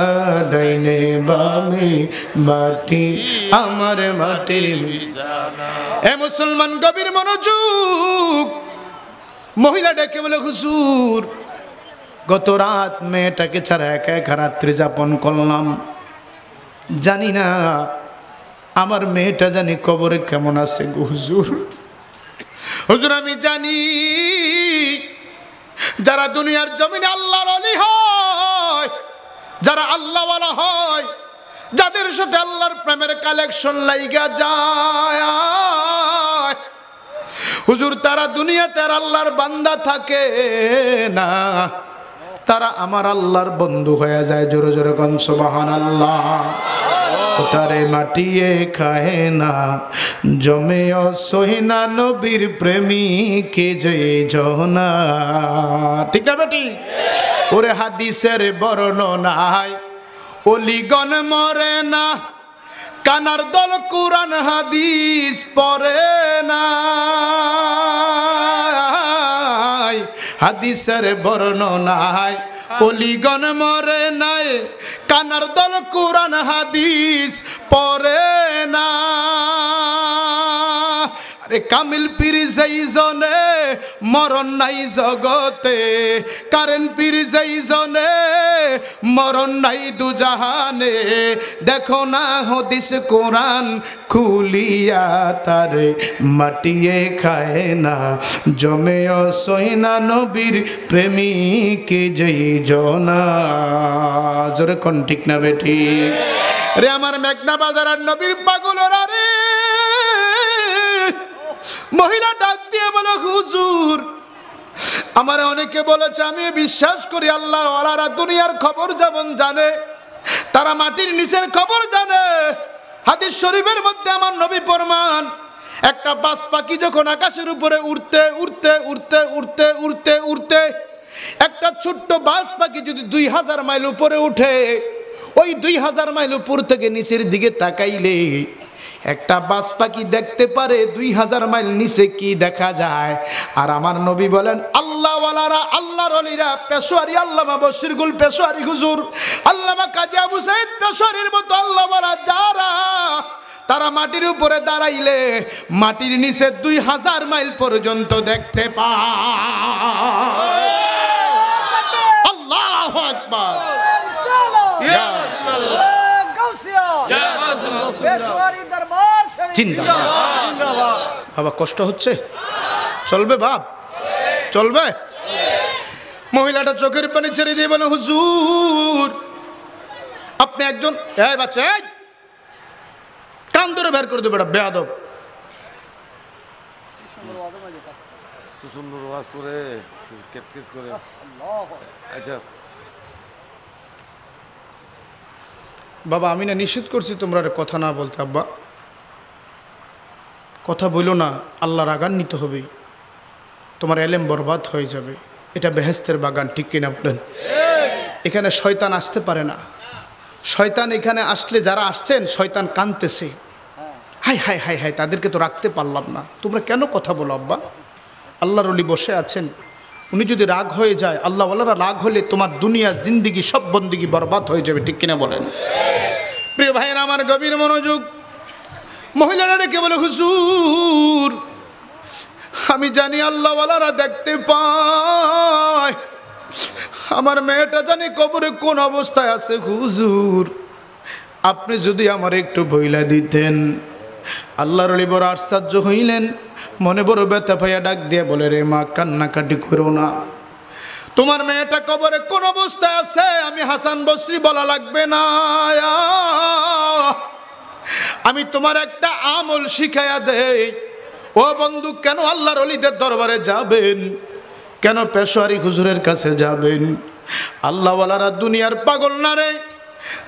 [SPEAKER 1] ডাইনে বামে মাটি আমার মাটির বিছানা। এ মুসলমান গভীর মনোযোগ। মহিলা ডেকে বলে, হুজুর গত রাত মেয়েটাকে ছাড়া একা একা রাত্রি যাপন করলাম, জানি না আমার মেয়েটা জানি কবরে কেমন আছে গো হুজুর। হুজুর আমি জানি যারা দুনিয়ার জমিনে আল্লাহর ওলি হয়, যারা আল্লাহওয়ালা হয়, যাদের সাথে আল্লাহর প্রেমের কালেকশন লাইগা যায় হুজুর, তারা দুনিয়াতে আর আল্লাহর বান্দা থাকে না, তারা আমার আল্লাহর বন্ধু হয়ে যায়। জোরে জোরে কোন সুবহানাল্লাহ। তারে মাটিয়ে খায় না, জমেও সহিনা নবীর প্রেমিকে জয় জনা। ঠিক না বেটি? ওরে হাদিসের বর্ণনায় ওলিগণ মরে না, কানার দল কুরআন হাদিস পড়ে না। হাদিসের বর্ণনায় ওলিগণ মরে নাই, কানার দল কুরআন হাদিস পড়ে না। আরে কামিল পীর যেই জনে মরণ নাই জগতে, কারেন পীর যেই জনে মরণ নাই দুজাহানে। দেখো না হাদিস কোরআন খুলিয়া, তারে মাটিয়ে খায় না, জমেও সইনা নবীর প্রেমিকে যেই জনা। জোরে কোন ঠিক না বেটি? রে আমার মেঘনা বাজারের নবীর পাগলরা রে। মহিলা ডাক দিয়ে বলে, হুজুর আমার অনেকে বলেছে আমি বিশ্বাস করি আল্লাহর ওয়ালারা দুনিয়ার খবর যেমন জানে, তারা মাটির নিচের খবর জানে। হাদিস শরীফের মধ্যে আমার নবী প্রমাণ, একটা বাজ পাখি যখন আকাশের উপরে উড়তে উড়তে উড়তে উড়তে উড়তে উড়তে, একটা ছোট্ট বাজ পাখি যদি 2000 মাইল উপরে উঠে, ওই 2000 মাইল উপর থেকে নিচের দিকে তাকাইলে একটা বাজ পাখি দেখতে পারে 2000 মাইল নিচে কি দেখা যায়। আর আমার নবী বলেন, আল্লাহ ওয়ালারা, আল্লাহর ওলিরা, পেশোয়ারি আল্লামা বশিরগুল পেশোয়ারি হুজুর, আল্লামা কাজী আবু সাইদ পেশোয়ারির মতো আল্লাহ ওয়ালা যারা, তারা মাটির উপরে দাঁড়াইলে মাটির নিচে 2000 মাইল পর্যন্ত দেখতে পায়। আল্লাহু আকবার। বাবা কষ্ট হচ্ছে, চলবে বাপ, চলবে। মহিলাটা চোখের পানি ছেড়ে দিয়ে বলে, হুজুর আপনি একজন, এই বাচ্চা কান ধরে বের করে দেবে, বেয়াদব। বাবা আমি না নিষেধ করছি তোমরা কথা না বলতে, আব্বা কথা বইল না, আল্লাহর রাগান্বিত হবে, তোমার এলেম বরবাদ হয়ে যাবে। এটা বেহেশতের বাগান, ঠিক কিনা বলেন? এখানে শয়তান আসতে পারে না। শয়তান এখানে আসলে যারা আসছেন, শয়তান কাঁদতেছে, হাই হাই হাই হাই, তাদেরকে তো রাখতে পারলাম না। তোমরা কেন কথা বলো আব্বা? আল্লাহর ওলি বসে আছেন, উনি যদি রাগ হয়ে যায়, আল্লাহওয়ালারা রাগ হলে তোমার দুনিয়া জিন্দিগি সব বন্দিগি বরবাদ হয়ে যাবে, ঠিক কিনা বলেন? প্রিয় ভাইয়েরা আমার, গভীর মনোযোগ। মহিলারা ডেকে বলে, হুজুর আমি জানি আল্লাহওয়ালারা দেখতে পায়, আমার মেয়েটা জানি কবরে কোন অবস্থায় আছে, হুজুর আপনি যদি আমার একটু বইলা দিতেন। আল্লাহর ওলি বড় আশ্চর্য হইলেন, মনে বড় ব্যথা পাইয়া ডাক দিয়ে বলে, রে মা কান্নাকাটি করো না, তোমার মেয়েটা কবরে কোন অবস্থায় আছে আমি হাসান বসরি বলা লাগবে না, আমি তোমার একটা আমল শিখাইয়া দেই। ও বন্ধু, কেন আল্লাহর ওলিদের দরবারে যাবেন? কেন পেশোয়ারি হুজুরের কাছে যাবেন? আল্লাহওয়ালারা দুনিয়ার পাগল না রে।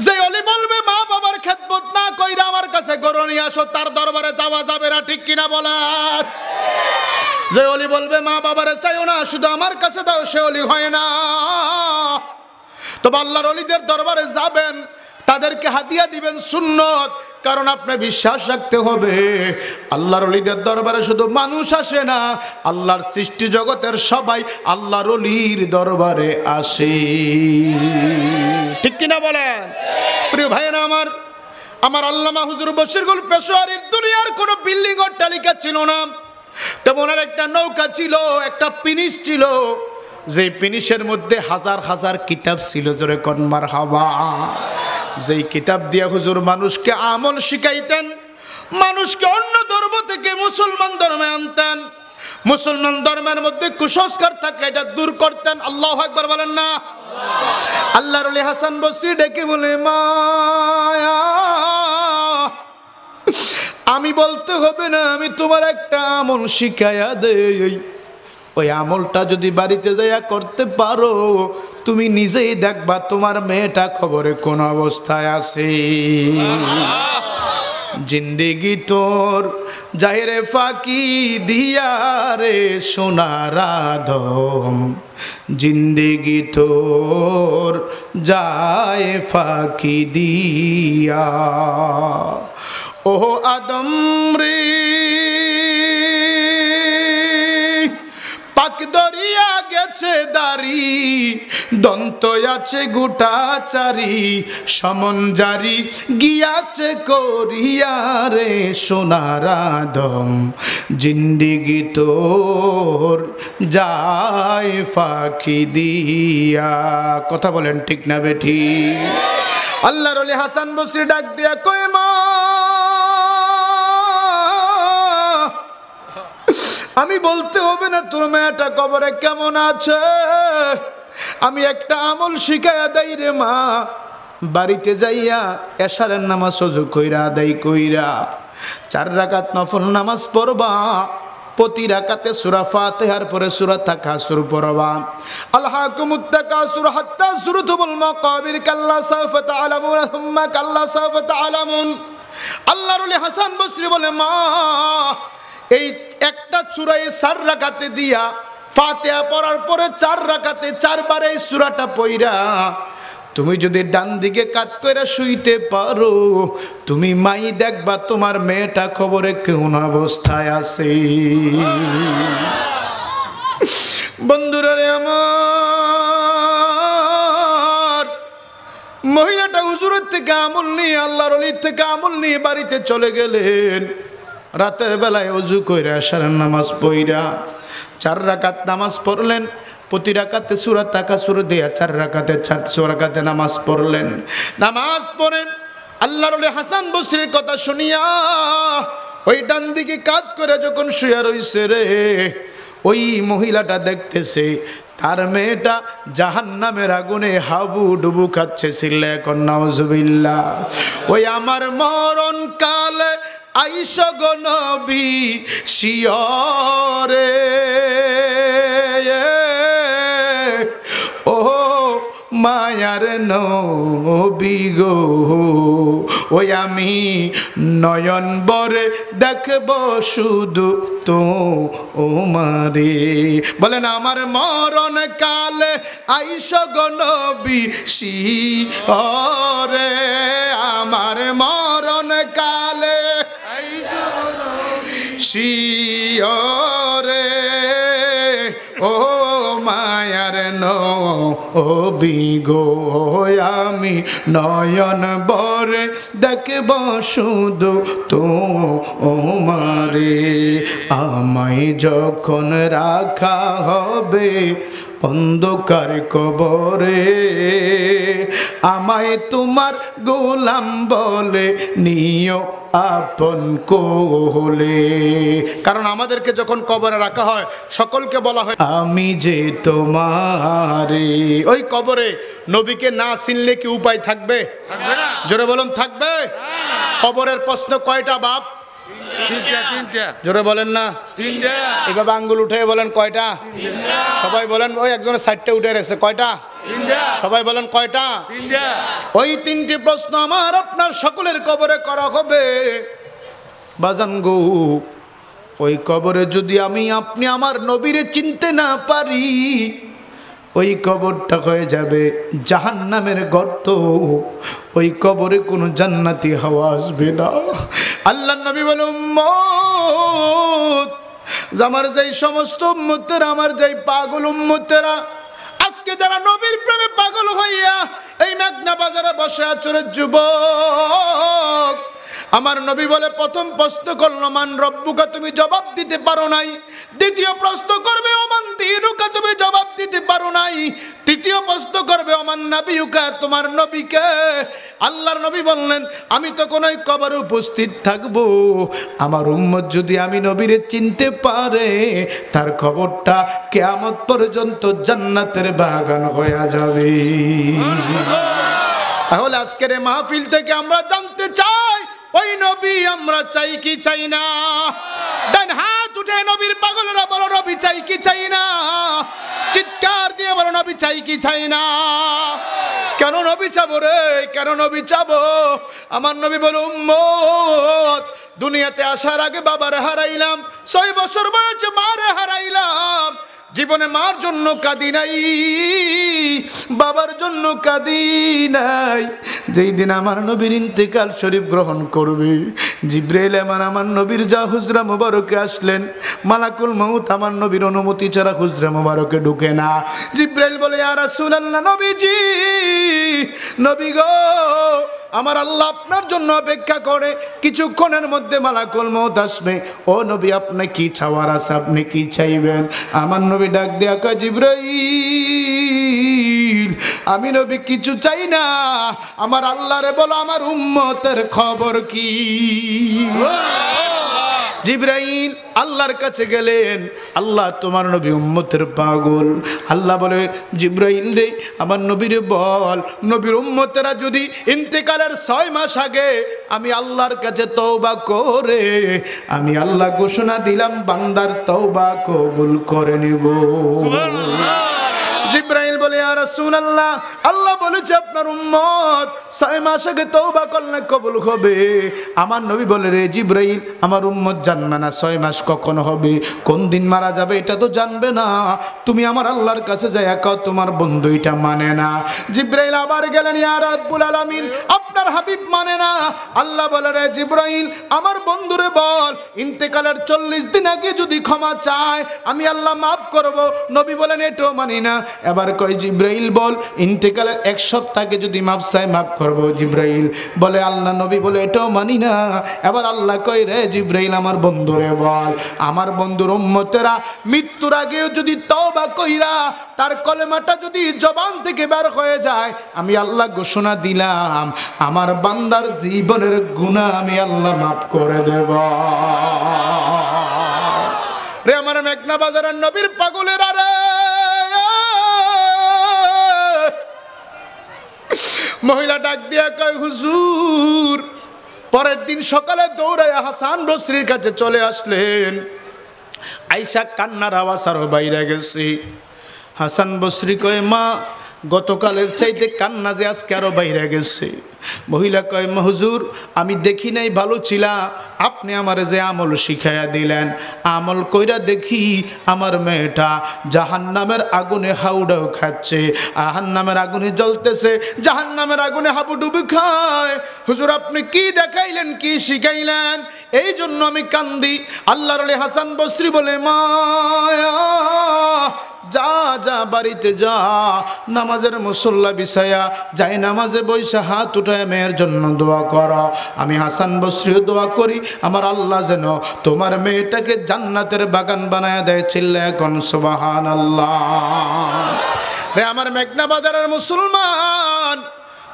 [SPEAKER 1] যে ওলি বলবে মা বাবার খেদমত না কইরা আমার কাছে গরু নিয়ে আসো, তার দরবারে যাওয়া যাবে না, ঠিক কিনা বলেন? যে ওলি বলবে মা বাবারে চাইও না, শুধু আমার কাছে দাও, সে ওলি হয় না। তবে আল্লাহর ওলিদের দরবারে যাবেন, তাদেরকে হাদিয়া দিবেন সুন্নত। কারণ আপনি বিশ্বাস রাখতে হবে, আল্লাহর ওলিদের দরবারে শুধু মানুষ আসে না, আল্লাহর সৃষ্টি জগতের সবাই আল্লাহর ওলির দরবারে আসে, ঠিক কিনা বলেন? প্রিয় ভাইয়েরা আমার, আমার আল্লামা হুজুর বশিরুল পেশোয়ারির দুনিয়ার কোনো বিল্ডিং অট্টালিকা ছিল না, তেমন একটা নৌকা ছিল, একটা পিনিশ ছিল, যে পিনিশের মধ্যে হাজার হাজার কিতাব ছিল, জোরে কোন মারহাবা। যেই কিতাব দিয়া হুজুর মানুষকে আমল শিখাইতেন, মানুষকে অন্য ধর্ম থেকে মুসলমান ধর্মে আনতেন, মুসলমান ধর্মের মধ্যে কুসংস্কার থাকলে এটা দূর করতেন। আল্লাহু আকবার বলেন না? আল্লাহর ওলি হাসান বসরি ডেকে বলে, মায়া আমি বলতে হবে না, আমি তোমার একটা আমল শিখাইয়া দেই। ওই আমলটা যদি বাড়িতে যাইয়া করতে পারো, তুমি নিজেই দেখবা তোমার মেয়েটা খবরে কোন অবস্থায় আছে। জিন্দেগি তোর যাইরে ফাঁকি দিয়া রে সোনার আদম, জিন্দেগি তোর যায় ফাঁকি দিয়া। ও আদম রে পাক দরিয়া গেছে দাড়ি, দন্ত আছে গোটা চারি, সমন জারি গিয়াছে করিয়া রে সোনার আদম, জিন্দেগি তোর যায় ফাঁকি দিয়া। কথা বলেন ঠিক না বেঠি? আল্লাহর ওলি হাসান বসরি ডাক দিয়া কয়, মা আমি বলতে হবে না তোর মেয়েটা কবরে কেমন আছে, আমি একটা আমল শিখাইয়া দেই রে মা। বাড়িতে যাইয়া এশারের নামাজ ওযু কইরা আদায় কইরা 4 রাকাত নফল নামাজ পড়বা। প্রতি রাকাতে সূরা ফাতিহার পরে সূরা তাকাসুর পড়বা। আলহাকুমুত তাকাসুর হাত্তা যুরতুমুল মাকাবির, কাল্লা সাওফা তাআলামুন সুম্মা কাল্লা সাওফা তাআলামুন। আল্লাহর ওলি হাসান বসরি বলে, মা এই একটা সূরা 4 রাকাতে দিয়া ফাতিহা পড়ার পরে 4 রাকাতে 4 বার এই সূরাটা পড়া তুমি যদি ডান দিকে কাত কইরা শুইতে পারো, তুমি মাই দেখবা তোমার মেয়েটা খবরে কোন অবস্থায় আছে। বন্ধুরা রে আমার, মহিলাটা হুজুরের থেকে আমল নিয়ে, আল্লাহর ওলির থেকে আমল নিয়ে বাড়িতে চলে গেলেন। রাতের বেলায় ওযু কইরা এশারের নামাজ পড়া 4 রাকাত নামাজ পড়লেন। প্রতি রাকাতে সূরা তাকাসুর দিয়া 4 রাকাতে 4 রাকাতে নামাজ পড়লেন। নামাজ পড়েন আল্লাহর ওলি হাসান বসরির কথা শুনিয়া ওই ডান দিকে কাত করে যখন শুয়ে রইছে রে, ওই মহিলাটা দেখতেছে তার মেয়েটা জাহান্নামের আগুনে হাবু ডুবু খাচ্ছে। সিল্লা এখন নাউজুবিল্লাহ। ওই আমার মরণ কালে আইস গো নবী শিয়রে, ও মায়ার নবী গো, ওই আমি নয়ন বরে দেখব শুধু তো ওমারে। বলেন আমার মরণ কালে আইস গো নবী শিয়রে, আমার মরণ কালে শিয়রে ও মায়ার নবী গো আমি নয়ন বরে দেখব শুধু তোমারে আমায় যখন রাখা হবে অন্ধকার কবরে আমায় তোমার গোলাম বলে নিও আপন কোলে। কারণ আমাদেরকে যখন কবরে রাখা হয় সকলকে বলা হয় আমি যে তোমারে। ওই কবরে নবীকে না চিনলে কি উপায় থাকবে? জোরে বলুন থাকবে? কবরের প্রশ্ন কয়টা বাপ? জোরে বলেন না। এইভাবে আঙ্গুল উঠে বলেন কয়টা? সবাই বলেন। ওই একজনের সাইডটা উঠে রেখেছে কয়টা? সবাই বলেন কয়টা? ওই তিনটি প্রশ্ন আমার আপনার সকলের কবরে করা হবে বাজান গো। ওই কবরে যদি আমি আপনি আমার নবীরে চিনতে না পারি ওই কবরটা হয়ে যাবে জাহান্নামের গর্ত। ওই কবরে কোনো জান্নাতি হাওয়া আসবে না। আল্লাহর নবী বলে উম্মত, আমার যেই সমস্ত উম্মতেরা, আমার যেই পাগল উম্মতেরা আজকে যারা নবীর প্রেমে পাগল হইয়া এই মেঘনা বাজারে বসে আচরে যুবক, আমার নবী বলে প্রথম প্রশ্ন করলো মান রব্বুকা, তুমি জবাব দিতে পারো নাই। দ্বিতীয় প্রশ্ন করবে ওমান দীনুকা, তুমি জবাব দিতে পারো নাই। তৃতীয় প্রশ্ন করবে ওমান নাবিয়ুকা, তোমার নবীকে। আল্লাহর নবী বললেন আমি তখন ওই কবরে উপস্থিত থাকবো। আমার উম্মত যদি আমি নবীরে চিনতে পারে তার খবরটা কিয়ামত পর্যন্ত জান্নাতের বাগান হয়ে যাবে। তাহলে আজকের এই মাহফিল থেকে আমরা জানতে চাই ওই নবী আমরা চাই কি চাই না? ডান হাত উঠে নবীর পাগলরা বলো নবী চাই কি চাই না? চিৎকার দিয়ে বলো নবী চাই কি চাই না? কেন নবী চাবো রে? কেন নবী চাবো? আমার নবী বলো উম্মত, দুনিয়াতে আসার আগে বাবারে হারাইলাম, 6 বছর বয়সে মারে হারাইলাম। জীবনে মার জন্য কাঁদি নাই, বাবার জন্য কাঁদি নাই। যেই দিন আমার নবীর ইন্তেকাল শরীফ গ্রহণ করবে, জিব্রাইল আমার নবীর যা হুজরা মুবারকে আসলেন, মালাকুল মউত আমার নবীর অনুমতি ছাড়া হুজরা মুবারকে ঢুকে না। জিব্রাইল বলে ইয়া রাসূলুল্লাহ, নবীজি, নবী গো, আমার আল্লাহ আপনার জন্য অপেক্ষা করে, কিছুক্ষণের মধ্যে মালাকুল মউত আসবে। ও নবী, আপনি কি চাওয়ার আছে? আপনি কি চাইবেন? আমার নবী ডাক দিয়া কয় জিব্রাইল, আমি নবী কিছু চাই না, আমার আল্লাহরে বলো আমার উম্মতের খবর কি? জিব্রাইল আল্লাহর কাছে গেলেন, আল্লাহ তোমার নবী উম্মতের পাগল। আল্লাহ বলে জিব্রাইল রে, আমার নবীরে বল, নবীর উম্মতেরা যদি ইন্তেকালের 6 মাস আগে আমি আল্লাহর কাছে তওবা করে, আমি আল্লাহ ঘোষণা দিলাম বান্দার তওবা কবুল করে নেব। জিব্রাইল বলে ইয়া রাসূলুল্লাহ, আল্লাহ বলেছে আপনার উম্মত 6 মাস আগে তওবা করলে কবুল হবে। আমার নবী বলে রে জিব্রাইল, আমার উম্মত জানবে না 6 মাস কখন হবে, কোন দিন মারা যাবে এটা তো জানবে না। তুমি আমার আল্লাহর কাছে যাই কও তোমার বন্ধু এটা মানে না। জিব্রাইল আবার গেলেন, ইয়া রাব্বুল আলামিন, আপনার হাবিব মানে না। আল্লাহ বলে রে জিব্রাইল, আমার বন্ধুরে বল ইন্তেকালের 40 দিন আগে যদি ক্ষমা চায় আমি আল্লাহ মাফ করব। নবী বলেন এটাও মানি না। এবার কয় জিব্রাইল বল ইন্তেকালের 1 সপ্তাহ আগে যদি মাফ চায় মাফ করব। জিব্রাইল বলে আল্লাহ নবী বলে এটাও মানি না। এবার আল্লাহ কয় রে জিব্রাইল, আমার বন্ধুরে বল, আমার বন্ধুর উম্মতেরা মৃত্যুর আগেও যদি তওবা কইরা তার কলেমাটা যদি জবান থেকে বের হয়ে যায়, আমি আল্লাহ ঘোষণা দিলাম আমার বান্দার জীবনের গুনাহ আমি আল্লাহ মাফ করে দেব। রে আমার মেঘনা বাজারের নবীর পাগলেরা রে, মহিলা ডাক দিয়া কয় হুজুর, পরের দিন সকালে দৌড়াইয়া হাসান বসরির কাছে চলে আসলেন। আয়েশা কান্নার আওয়াজ আরো বাইরে গেছে। হাসান বসরি কয় মা, গতকালের চাইতে কান্না যে আজকে আরো বাইরে গেছে। মহিলা কয় হুজুর আমি দেখি নাই ভালো ছিলা, আপনি আমারে যে আমল শিখাইয়া দিলেন, আমল কইরা দেখি আমার মেয়েটা জাহান্নামের আগুনে হাউডাও খাচ্ছে, জাহান্নামের আগুনে জ্বলতেছে, জাহান্নামের আগুনে হাবুডুবু খায়। হুজুর আপনি কি দেখাইলেন, কি শিখাইলেন? এই জন্য আমি কান্দি। আল্লাহর ওলি হাসান বসরি বলে, মায়া যা যা বাড়িতে যা, নামাজের মুসল্লা বিছায়া যাই নামাজে বইসা হাত উঠায় মেয়ের জন্য দোয়া করো। আমি হাসান বসরিও দোয়া করি আমার আল্লাহ যেন তোমার মেয়েটাকে জান্নাতের বাগান বানায় দেয়। চিল্লা এখন সুবহানাল্লাহ। রে আমার মেঘনা বাজারের মুসলমান,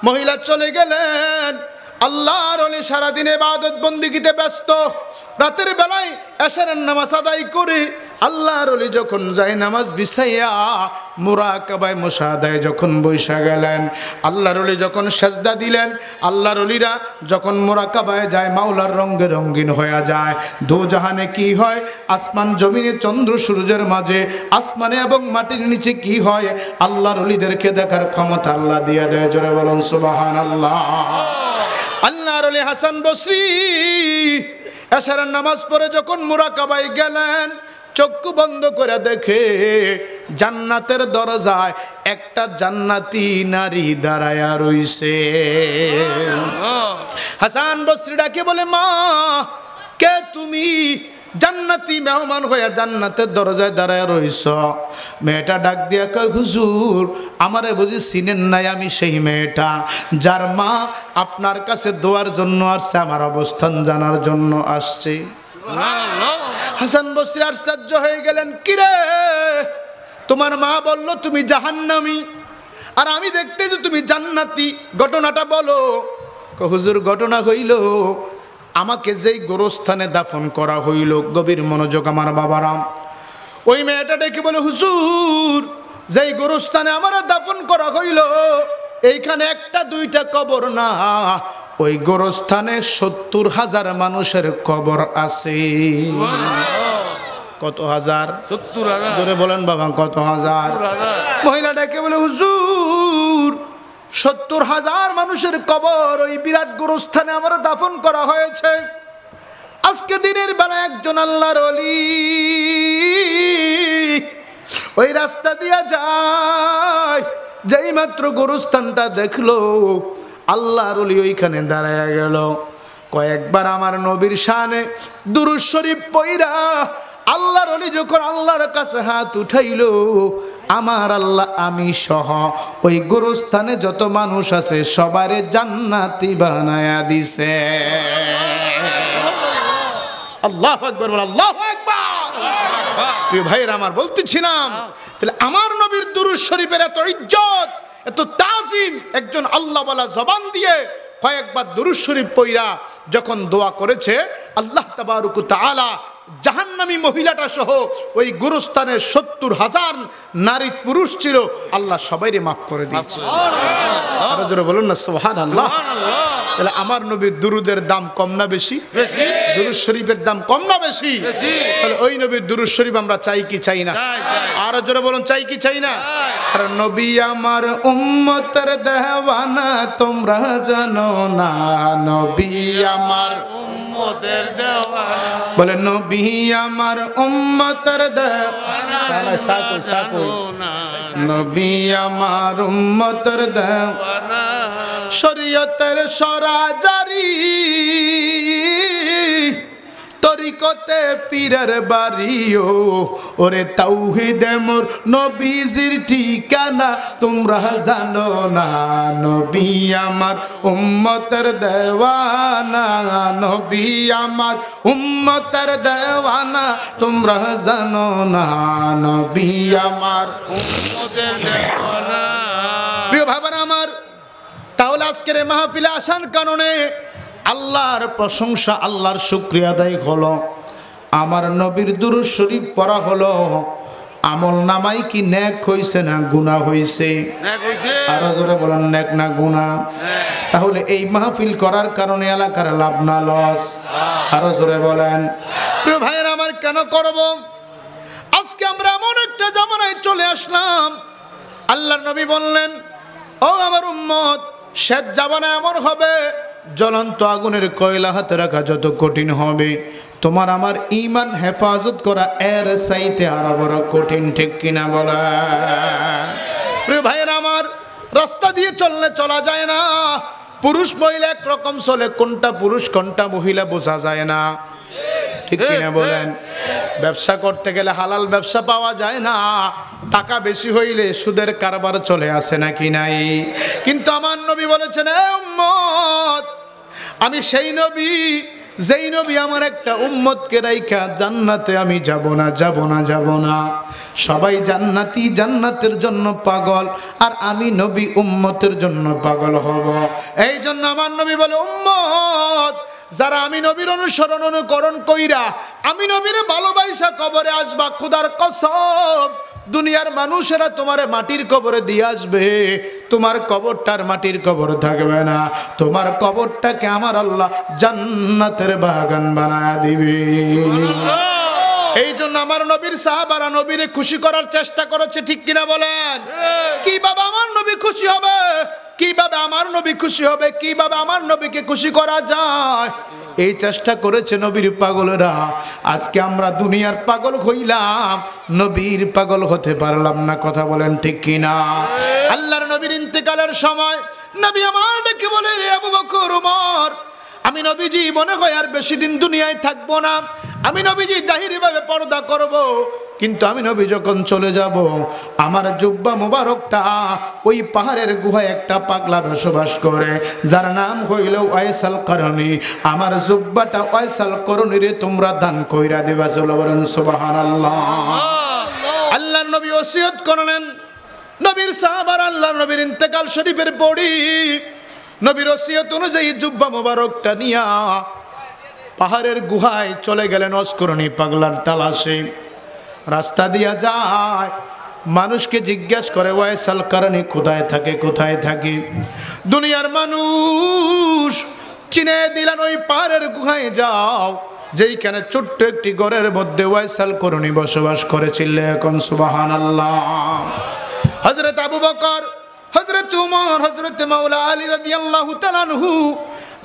[SPEAKER 1] মহিলা চলে গেলেন। আল্লাহর ওলি সারাদিন ইবাদত বন্দেগীতে ব্যস্ত, রাতের বেলায় এশারের নামাজ আদায় করে আল্লাহর ওলি যখন যায় নামাজ বিছাইয়া মুরাকাবায় মুশাহাদায় যখন বৈশা গেলেন, আল্লাহর ওলি যখন সেজদা দিলেন, আল্লাহর ওলিরা যখন মুরাকাবায় যায় মাওলার রঙে রঙিন হয়ে যায়। দু জাহানে কি হয়, আসমান জমিনে চন্দ্র সূর্যের মাঝে, আসমানে এবং মাটির নিচে কি হয়, আল্লাহর ওলিদেরকে দেখার ক্ষমতা আল্লাহ দিয়ে দেয়। জোরে বলুন সুবহানাল্লাহ। আল্লাহর ওলি হাসান বসরি এশারের নামাজ পড়ে যখন মুরাকাবায় গেলেন, চক্ষু বন্ধ করে দেখে জান্নাতের দরজায় একটা জান্নাতি নারী দাঁড়ায়া রইছে। হাসান বসরি ডাকে বলে, মা কে তুমি? জান্নাতি মেহমান হইয়া জান্নাতের দরজায় দাঁড়ায় রইছ। মেয়েটা ডাক দিয়া কয়, হুজুর আমারে বুঝি চিনেন নাই? আমি সেই মেয়েটা যার মা আপনার কাছে দোয়ার জন্য আসছে, আমার অবস্থান জানার জন্য আসছে। হাসান বসরি আশ্চর্য হয়ে গেলেন, কিরে তোমার মা বলল তুমি জাহান্নামী, আর আমি দেখতেছি তুমি জান্নাতি, ঘটনাটা বলো। হুজুর ঘটনা হইল, আমাকে যেই গোরস্থানে দাফন করা হইল, গভীর মনোযোগ আমার বাবারাম, ওই মেয়েটা ডেকে বলে, হুজুর যেই গোরস্থানে আমার দাফন করা হইল এইখানে একটা দুইটা কবর না, ওই গোরস্থানে ৭০,০০০ মানুষের কবর আছে। কত হাজার? ৭০,০০০। জোরে বলেন বাবা, কত হাজার? মহিলা ডেকে বলে, হুজুর ৭০,০০০ মানুষের কবর ওই বিরাট গোরস্থানে আমার দাফন করা হয়েছে। আজকে দিনের বেলা একজন আল্লাহর ওলি ওই রাস্তা দিয়া যায়, যেই মাত্র গোরস্থানটা দেখলো আল্লাহর ওলি ওইখানে দাঁড়ায়া গেল। কয়েকবার আমার নবীর শানে দুরূদ শরীফ পইরা আল্লাহর ওলি যখন আল্লাহর কাছে হাত উঠাইল, আমার আল্লাহ আমি সহ ওই গোরস্থানে যত মানুষ আছে সবারে জান্নাতি বানায়া দিছে। আল্লাহু আকবার, আল্লাহু আকবার। প্রিয় ভাইরা আমার, বলতেছিলাম তাহলে আমার নবীর দুরূদ শরীফের এত ইজ্জত, এত তাজিম, একজন আল্লাহ ওয়ালা জবান দিয়ে কয়েকবার দুরূদ শরীফ পড়া যখন দোয়া করেছে, আল্লাহ তাবারক ওয়া তাআলা জাহান্নামী মহিলাটা সহ ওই গোরস্থানের ৭০,০০০ নারী পুরুষ ছিল, আল্লাহ সবাইরে মাফ করে দিয়েছে। আরো জোরে বলুন না সুবহানাল্লাহ। তাহলে আমার নবীর দুরুদের দাম কম না বেশি? দুরূদ শরীফের দাম কম না বেশি? তাহলে ওই নবীর দুরূদ শরীফ আমরা চাই কি চাই না? আরো জোরে বলুন, চাই কি চাই না? আর নবী আমার উম্মতের দেওয়ানা তোমরা জানো না, নবী আমার উম্মতের দেওয়ানা, বলে নবী আমার উম্মতের দেওয়ানা, নবী আমার উম্মতের দেওয়ানা, শরীয়তের সরাজারি তরিকতে পীরের বাড়িও, ওরে তাওহীদে মোর নবীজির ঠিকানা তোমরা জানো না, নবী আমার উম্মতের দেওয়ানা, নবী আমার উম্মতের দেওয়ানা তোমরা জানো না, নবী আমার উম্মতের দেওয়ানা। প্রিয় ভাইরা আমার, তাহলে আজকের এই মাহফিলে আসার কারণে আল্লাহর প্রশংসা, আল্লাহর শুকরিয়া আদায় হলো, আমার নবীর দুরূদ শরীফ পড়া হলো, আমল নামাই কি নেক হইছে না গুনাহ হইছে? আরো জোরে বলেন, নেক না গুনাহ? তাহলে এই মাহফিল করার কারণে এলাকার লাভ না লস? আরো জোরে বলেন। প্রিয় ভাইরা আমার, কেন করব? আজকে আমরা এমন একটা জামানায় চলে আসলাম, আল্লাহর নবী বললেন, ও আমার উম্মত শেষ জামানা এমন হবে জ্বলন্ত আগুনের কয়লা হাতে রাখা যত কঠিন হবে, তোমার আমার ঈমান হেফাজত করা এর চাইতে আরো বড় কঠিন, ঠিক কিনা বলা? প্রিয় ভাইয়েরা আমার, রাস্তা দিয়ে চললে চলা যায় না, পুরুষ মহিলা একরকম চলে, কোনটা পুরুষ কোনটা মহিলা বোঝা যায় না, ঠিক কিনা বলেন? ব্যবসা করতে গেলে হালাল ব্যবসা পাওয়া যায় না, টাকা বেশি হইলে সুদের কারবার চলে আসে নাকি নাই? কিন্তু আমার নবী বলেছেন, এ উম্মত, আমি সেই নবী যেই নবী আমার একটা উম্মতকে রাইখা জান্নাতে আমি যাব না, যাব না, যাব না। সবাই জান্নাতি, জান্নাতের জন্য পাগল, আর আমি নবী উম্মতের জন্য পাগল হব। এই জন্য আমার নবী বলে, উম্মত যারা আমি নবীর অনুসরণ অনুকরণ কইরা আমি নবীর ভালোবাসা কবরে আসবা, খোদার কসম দুনিয়ার মানুষেরা তোমারে মাটির কবরে দিয়ে আসবে, তোমার কবরটার মাটির কবর থাকবে না, তোমার কবরটাকে আমার আল্লাহ জান্নাতের বাগান বানায় দিবে। এই জন্য আমার নবীর সাহাবারা নবীরে খুশি করার চেষ্টা করেছে, ঠিক কিনা বলেন? কিভাবে আমার নবী খুশি হবে, কিভাবে আমার নবী খুশি হবে, কিভাবে আমার নবীকে খুশি করা যায়, এই চেষ্টা করেছে নবীর পাগলেরা। আজকে আমরা দুনিয়ার পাগল হইলাম, নবীর পাগল হতে পারলাম না, কথা বলেন ঠিক কিনা? আল্লাহর নবীর ইন্তেকালের সময় নবী আমার ডেকে বলে, রে আবু বকর, ওমর, আমি নবীজি মনে হয় আর বেশি দিন দুনিয়ায় থাকবো না, আমি নবীজি জাহিরি ভাবে পর্দা করব, কিন্তু আমি নবী যখন চলে যাব আমার জুব্বা মোবারকটা ওই পাহাড়ের গুহায় একটা পাগলা বসবাস করে, যার নাম হইল ওয়াইসাল করণী, আমার জুব্বাটা ওয়াইসাল করণী রে তোমরা দান কইরা দেবা। চলো বলেন সুবহানাল্লাহ। আল্লাহর নবী ওসিয়ত করলেন, নবীর সাহাবারা আল্লাহর নবীর ইন্তেকাল শরীফের পড়ি নবীর ওসিয়ত অনুযায়ী জুব্বা মোবারকটা নিয়া পাহাড়ের গুহায় চলে গেলেন অস্করণী পাগলার তালাশে। রাস্তা দিয়া যায়, মানুষকে জিজ্ঞাসা করে ওয়াইসাল করণী কোথায় থাকে, কোথায় থাকে? দুনিয়ার মানুষ চিনে দিলেন, ওই পাহাড়ের গুহায় যাও, যেইখানে ছোট্ট একটি ঘরের মধ্যে ওয়াইসাল করণী বসবাস করেছিল। এখন সুবহানাল্লাহ। হযরত আবু বকর, হযরত উমর, হযরত মাওলা আলী রাদিয়াল্লাহু তাআলা আনহু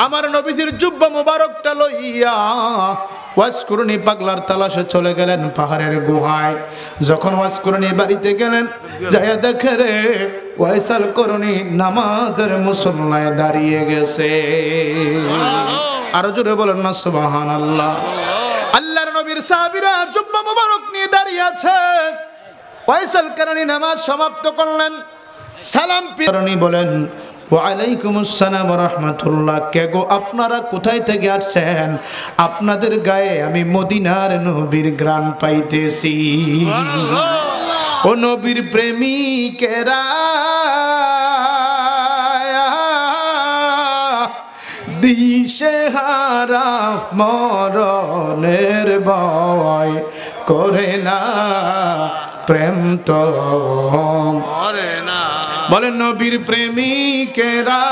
[SPEAKER 1] আমার নবীজির জুব্বা মোবারকটা লইয়া ওয়াসকুরনি পাগলার তালাশে চলে গেলেন পাহাড়ের গুহায়। যখন ওয়াসকুরনি বাড়িতে গেলেন, যাইয়া দেখে রে ওয়াইসাল করণী নামাজের মুসল্লায় দাঁড়িয়ে গেছে। আরো জোরে বলেন না সুবহানাল্লাহ। আল্লাহর নবীর সাহাবীরা জুব্বা মোবারক নিয়ে দাঁড়িয়ে আছে। ওয়াইসাল করণী নামাজ সমাপ্ত করলেন, সালাম করণী বলেন, ওয়ালাইকুমুস সালাম ওয়া রাহমাতুল্লাহ। কে গো, আপনারা কোথায় থেকে আসছেন? আপনাদের গায়ে আমি মদিনার নবীর ঘ্রাণ পাইতেছি। ও নবীর প্রেমিকেরা, দিশেহারা মরণের ভয় করে না, প্রেম তো মরে না। বলেন নবীর প্রেমিকেরা,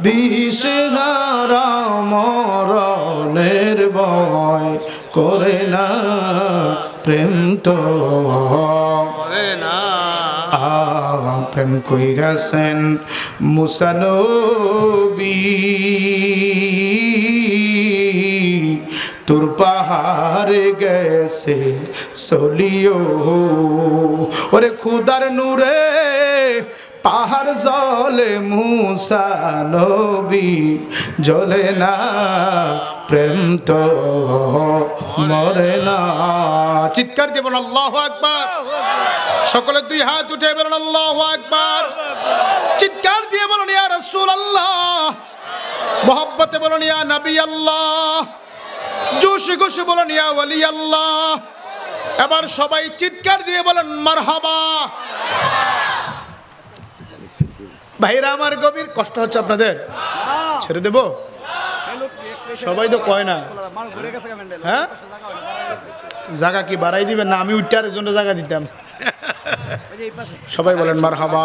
[SPEAKER 1] দিশেহারা মরণের ভয় করে না, প্রেম তো মরে না। প্রেম কইরাছেন মুসা নবী, তোর পাহাড়ে গেছে চলিও, ওরে খুদার নূরে পাহাড় জ্বলে, মুসা নবী জ্বলে না, প্রেম তো মরে না। চিৎকার দিয়ে বলেন আল্লাহু আকবার। সকলে দুই হাত উঠে বলেন আল্লাহু আকবার। চিৎকার দিয়ে বলেন ইয়া রাসূলুল্লাহ, মোহাব্বতে বলেন ইয়া নবী আল্লাহ, জোশে গোশে বলেন ইয়া ওয়ালি আল্লাহ। এবার সবাই চিৎকার দিয়ে বলেন মারহাবা। ভাইরা আমার, গভীর কষ্ট হচ্ছে আপনাদের? ছেড়ে দেব? সবাই তো কয় না। হ্যাঁ, জায়গা কি বাড়াই দিবেন না? আমি উঠার জন্য জায়গা দিতাম। সবাই বলেন মারহাবা।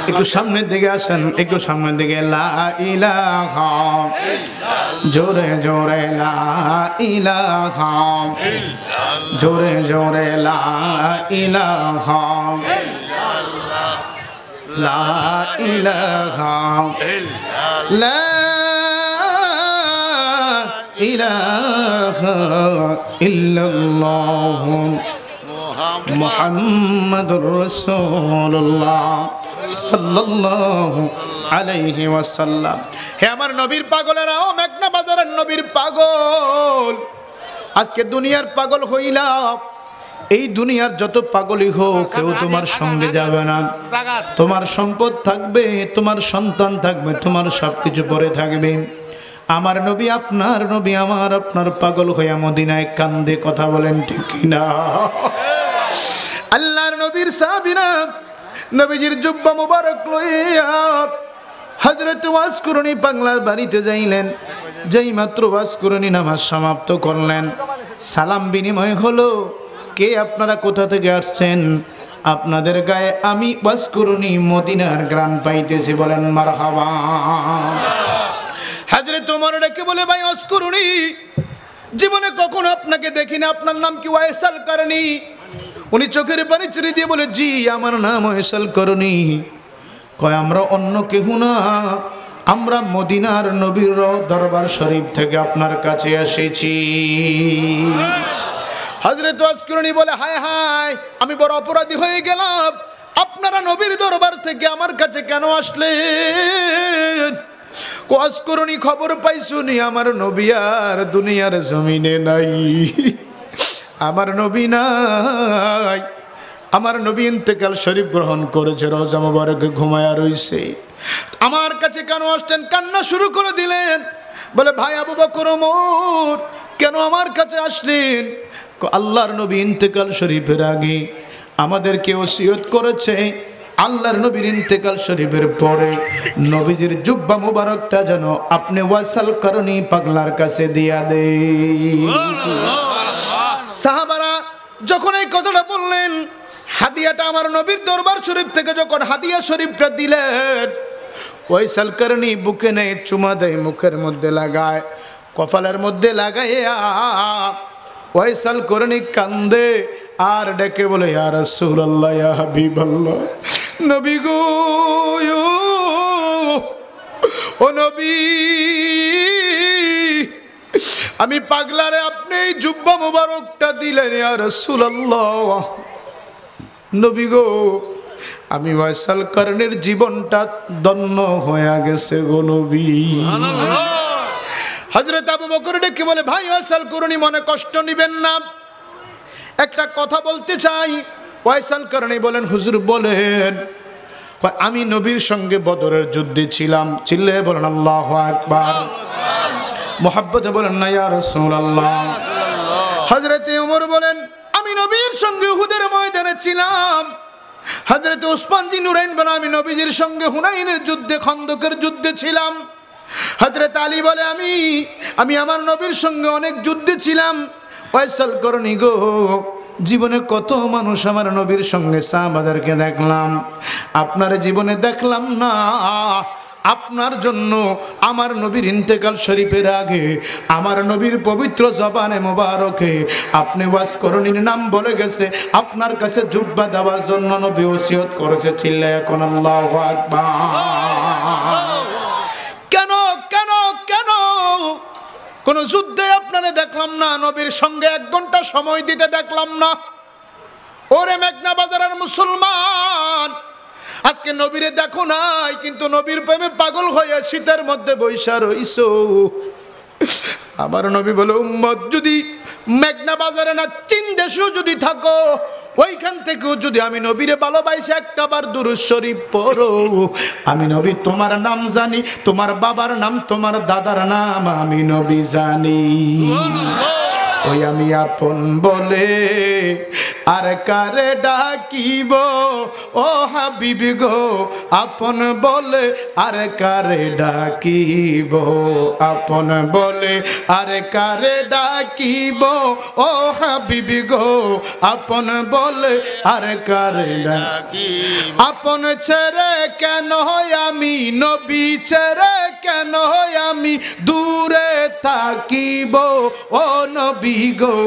[SPEAKER 1] একটু সামনের দিকে আসেন, একটু সামনের দিকে। লা ইলাহা, জোরে জোরে লা ইলাহা, জোরে জোরে লা ইলাহা, লা ইলাহা লা ইলাহা ইল্লাল্লাহ মুহাম্মাদুর রাসূলুল্লাহ সাল্লাল্লাহু আলাইহি ওয়াসাল্লাম। হে আমার নবীর পাগলেরা, ও মেঘনা বাজারের নবীর পাগল, আজকে দুনিয়ার পাগল হইলা, এই দুনিয়ার যত পাগলই হোক কেউ তোমার সঙ্গে যাবে না। তোমার সম্পদ থাকবে, তোমার সন্তান থাকবে, তোমার সবকিছু পরে থাকবে। আমার নবী, আপনার নবী আমার আপনার পাগল হইয়া মদিনায় কান্দে, কথা বলেন ঠিক কিনা? আল্লাহর নবীর সাহাবীরা নবীজির জুব্বা মুবারক লইয়া হযরত ওয়াজ করণী পাগলার বাড়িতে যাইলেন। যেই মাত্র ওয়াজ করণী নামাজ সমাপ্ত করলেন, সালাম বিনিময় হলো। কে আপনারা কোথা থেকে আসছেন? আপনাদের গায়ে আমি ওয়াজ করণী মদিনার গ্রাম পাইতেছি, বলেন মারহাবা। হযরত ওমর ডেকে বলে, ভাই ওয়াজ করণী, জীবনে কখনো আপনাকে দেখিনি, আপনার নাম কি ওয়াইসাল করণী? উনি চোখের পানি ছেড়ে দিয়ে বলে, জি আমার নাম ওয়াইসাল করণী। কয় আমরা অন্য কেহ না, আমরা মদিনার নবীর দরবার শরীফ থেকে আপনার কাছে এসেছি। হযরত ওয়াজ করণী বলে, হায় হায়, আমি বড় অপরাধী হয়ে গেলাম, আপনারা নবীর দরবার থেকে আমার কাছে কেন আসলেন? ওয়াজ করণী খবর পাইছুনি আমার নবী আর দুনিয়ার জমিনে নাই, আমার নবী নাই, আমার নবী ইন্তেকাল শরীফ গ্রহণ করেছে, রওজা মুবারকে ঘুমায়া রইছে, আমার কাছে কেন আসলেন? কান্না শুরু করে দিলেন। বলে, ভাই আবু বকর ওমর, কেন আমার কাছে আসলেন? আল্লাহর নবী ইন্তেকাল শরীফের আগে আমাদেরকে ওসিয়ত করেছে, আল্লাহর নবীর ইন্তেকাল শরীফের পরে নবীজির জুব্বা মুবারকটা যেন আপনি ওয়াসাল করণী পাগলার কাছে দিয়া দেন। সাহাবারা যখন এই কথাটা বললেন, হাদিয়াটা আমার নবীর দরবার শরীফ থেকে যখন হাদিয়া শরীফটা দিলেন, ওয়াসাল করণী বুকে নেয়, চুমা দেয়, মুখের মধ্যে লাগায়, কপালের মধ্যে লাগাইয়া ওয়াসাল করণী কান্দে আর ডেকে বলে, ইয়া রাসূলুল্লাহ, ইয়া হাবিবাল্লাহ, নবী গো, ও নবী, আমি পাগলারে আপনি এই জুব্বা মুবারকটা দিলেন, ইয়া রাসূলুল্লাহ, নবী গো, আমি ওয়াসাল করণীর জীবনটা ধন্য হয়ে গেছে গো নবী। হযরত আবু বকর ডেকে বলে, ভাই ওয়াসাল করণী, মনে কষ্ট নিবেন না, একটা কথা বলতে চাই। ওয়াসাল করণী বলেন, হুজুর বলেন। আমি নবীর সঙ্গে বদরের যুদ্ধে ছিলাম, চিল্লে বলেন আল্লাহু আকবার, মুহাব্বতে বলেন না ইয়া রাসূলুল্লাহ। হযরত ওমর বলেন, আমি নবীর সঙ্গে উহুদের ময়দানে ছিলাম। হযরত উসমান বিন নুরাইন বলেন, আমি নবীজির সঙ্গে হুনাইনের যুদ্ধে, খন্দকের যুদ্ধে ছিলাম। হযরত আলী বলে, আমি আমার নবীর সঙ্গে অনেক যুদ্ধে ছিলাম। ওয়াসাল করণী গো, জীবনে কত মানুষ আমার নবীর সঙ্গে সাহাবাদেরকে দেখলাম, আপনার জীবনে দেখলাম না। আপনার জন্য আমার নবীর ইন্তেকাল শরীফের আগে আমার নবীর পবিত্র জবানে মোবারকে আপনি ওয়াজ করণীর নাম বলে গেছে, আপনার কাছে জুব্বা দেওয়ার জন্য নবী ওসিয়ত করেছে। চিল্লায়া এখন আল্লাহু আকবার। কেন কেন কেন কোন যুদ্ধে আপনারা দেখলাম না, নবীর সঙ্গে 1 ঘন্টা সময় দিতে দেখলাম না? ওরে মেঘনা বাজারের মুসলমান, আজকে নবীরে দেখো নাই, কিন্তু নবীর প্রেমে পাগল হয়ে শীতের মধ্যে বৈশা রইছো। আমার নবী বলে, উম্মত যদি মেঘনা বাজারে না, 3 দেশেও যদি থাকো, ওইখান থেকেও যদি আমি নবীরে ভালোবাসি, একটাবার দুরূদ শরীফ পড়ো, আমি নবী তোমার নাম জানি, তোমার বাবার নাম, তোমার দাদার নাম আমি নবী জানি। ওই আমি আপন বলে আর কারে ডাকিব, ও হাবিব গো, আপন বলে আর কারে ডাকিব, আপন বলে আর কারে ডাকিব, ও হাবিব গো, আপন বলে আর কারে ডাকিব। আপন ছেড়ে কেন আমি, নবী ছেড়ে কেন আমি দূরে থাকিব, ও নবী গো,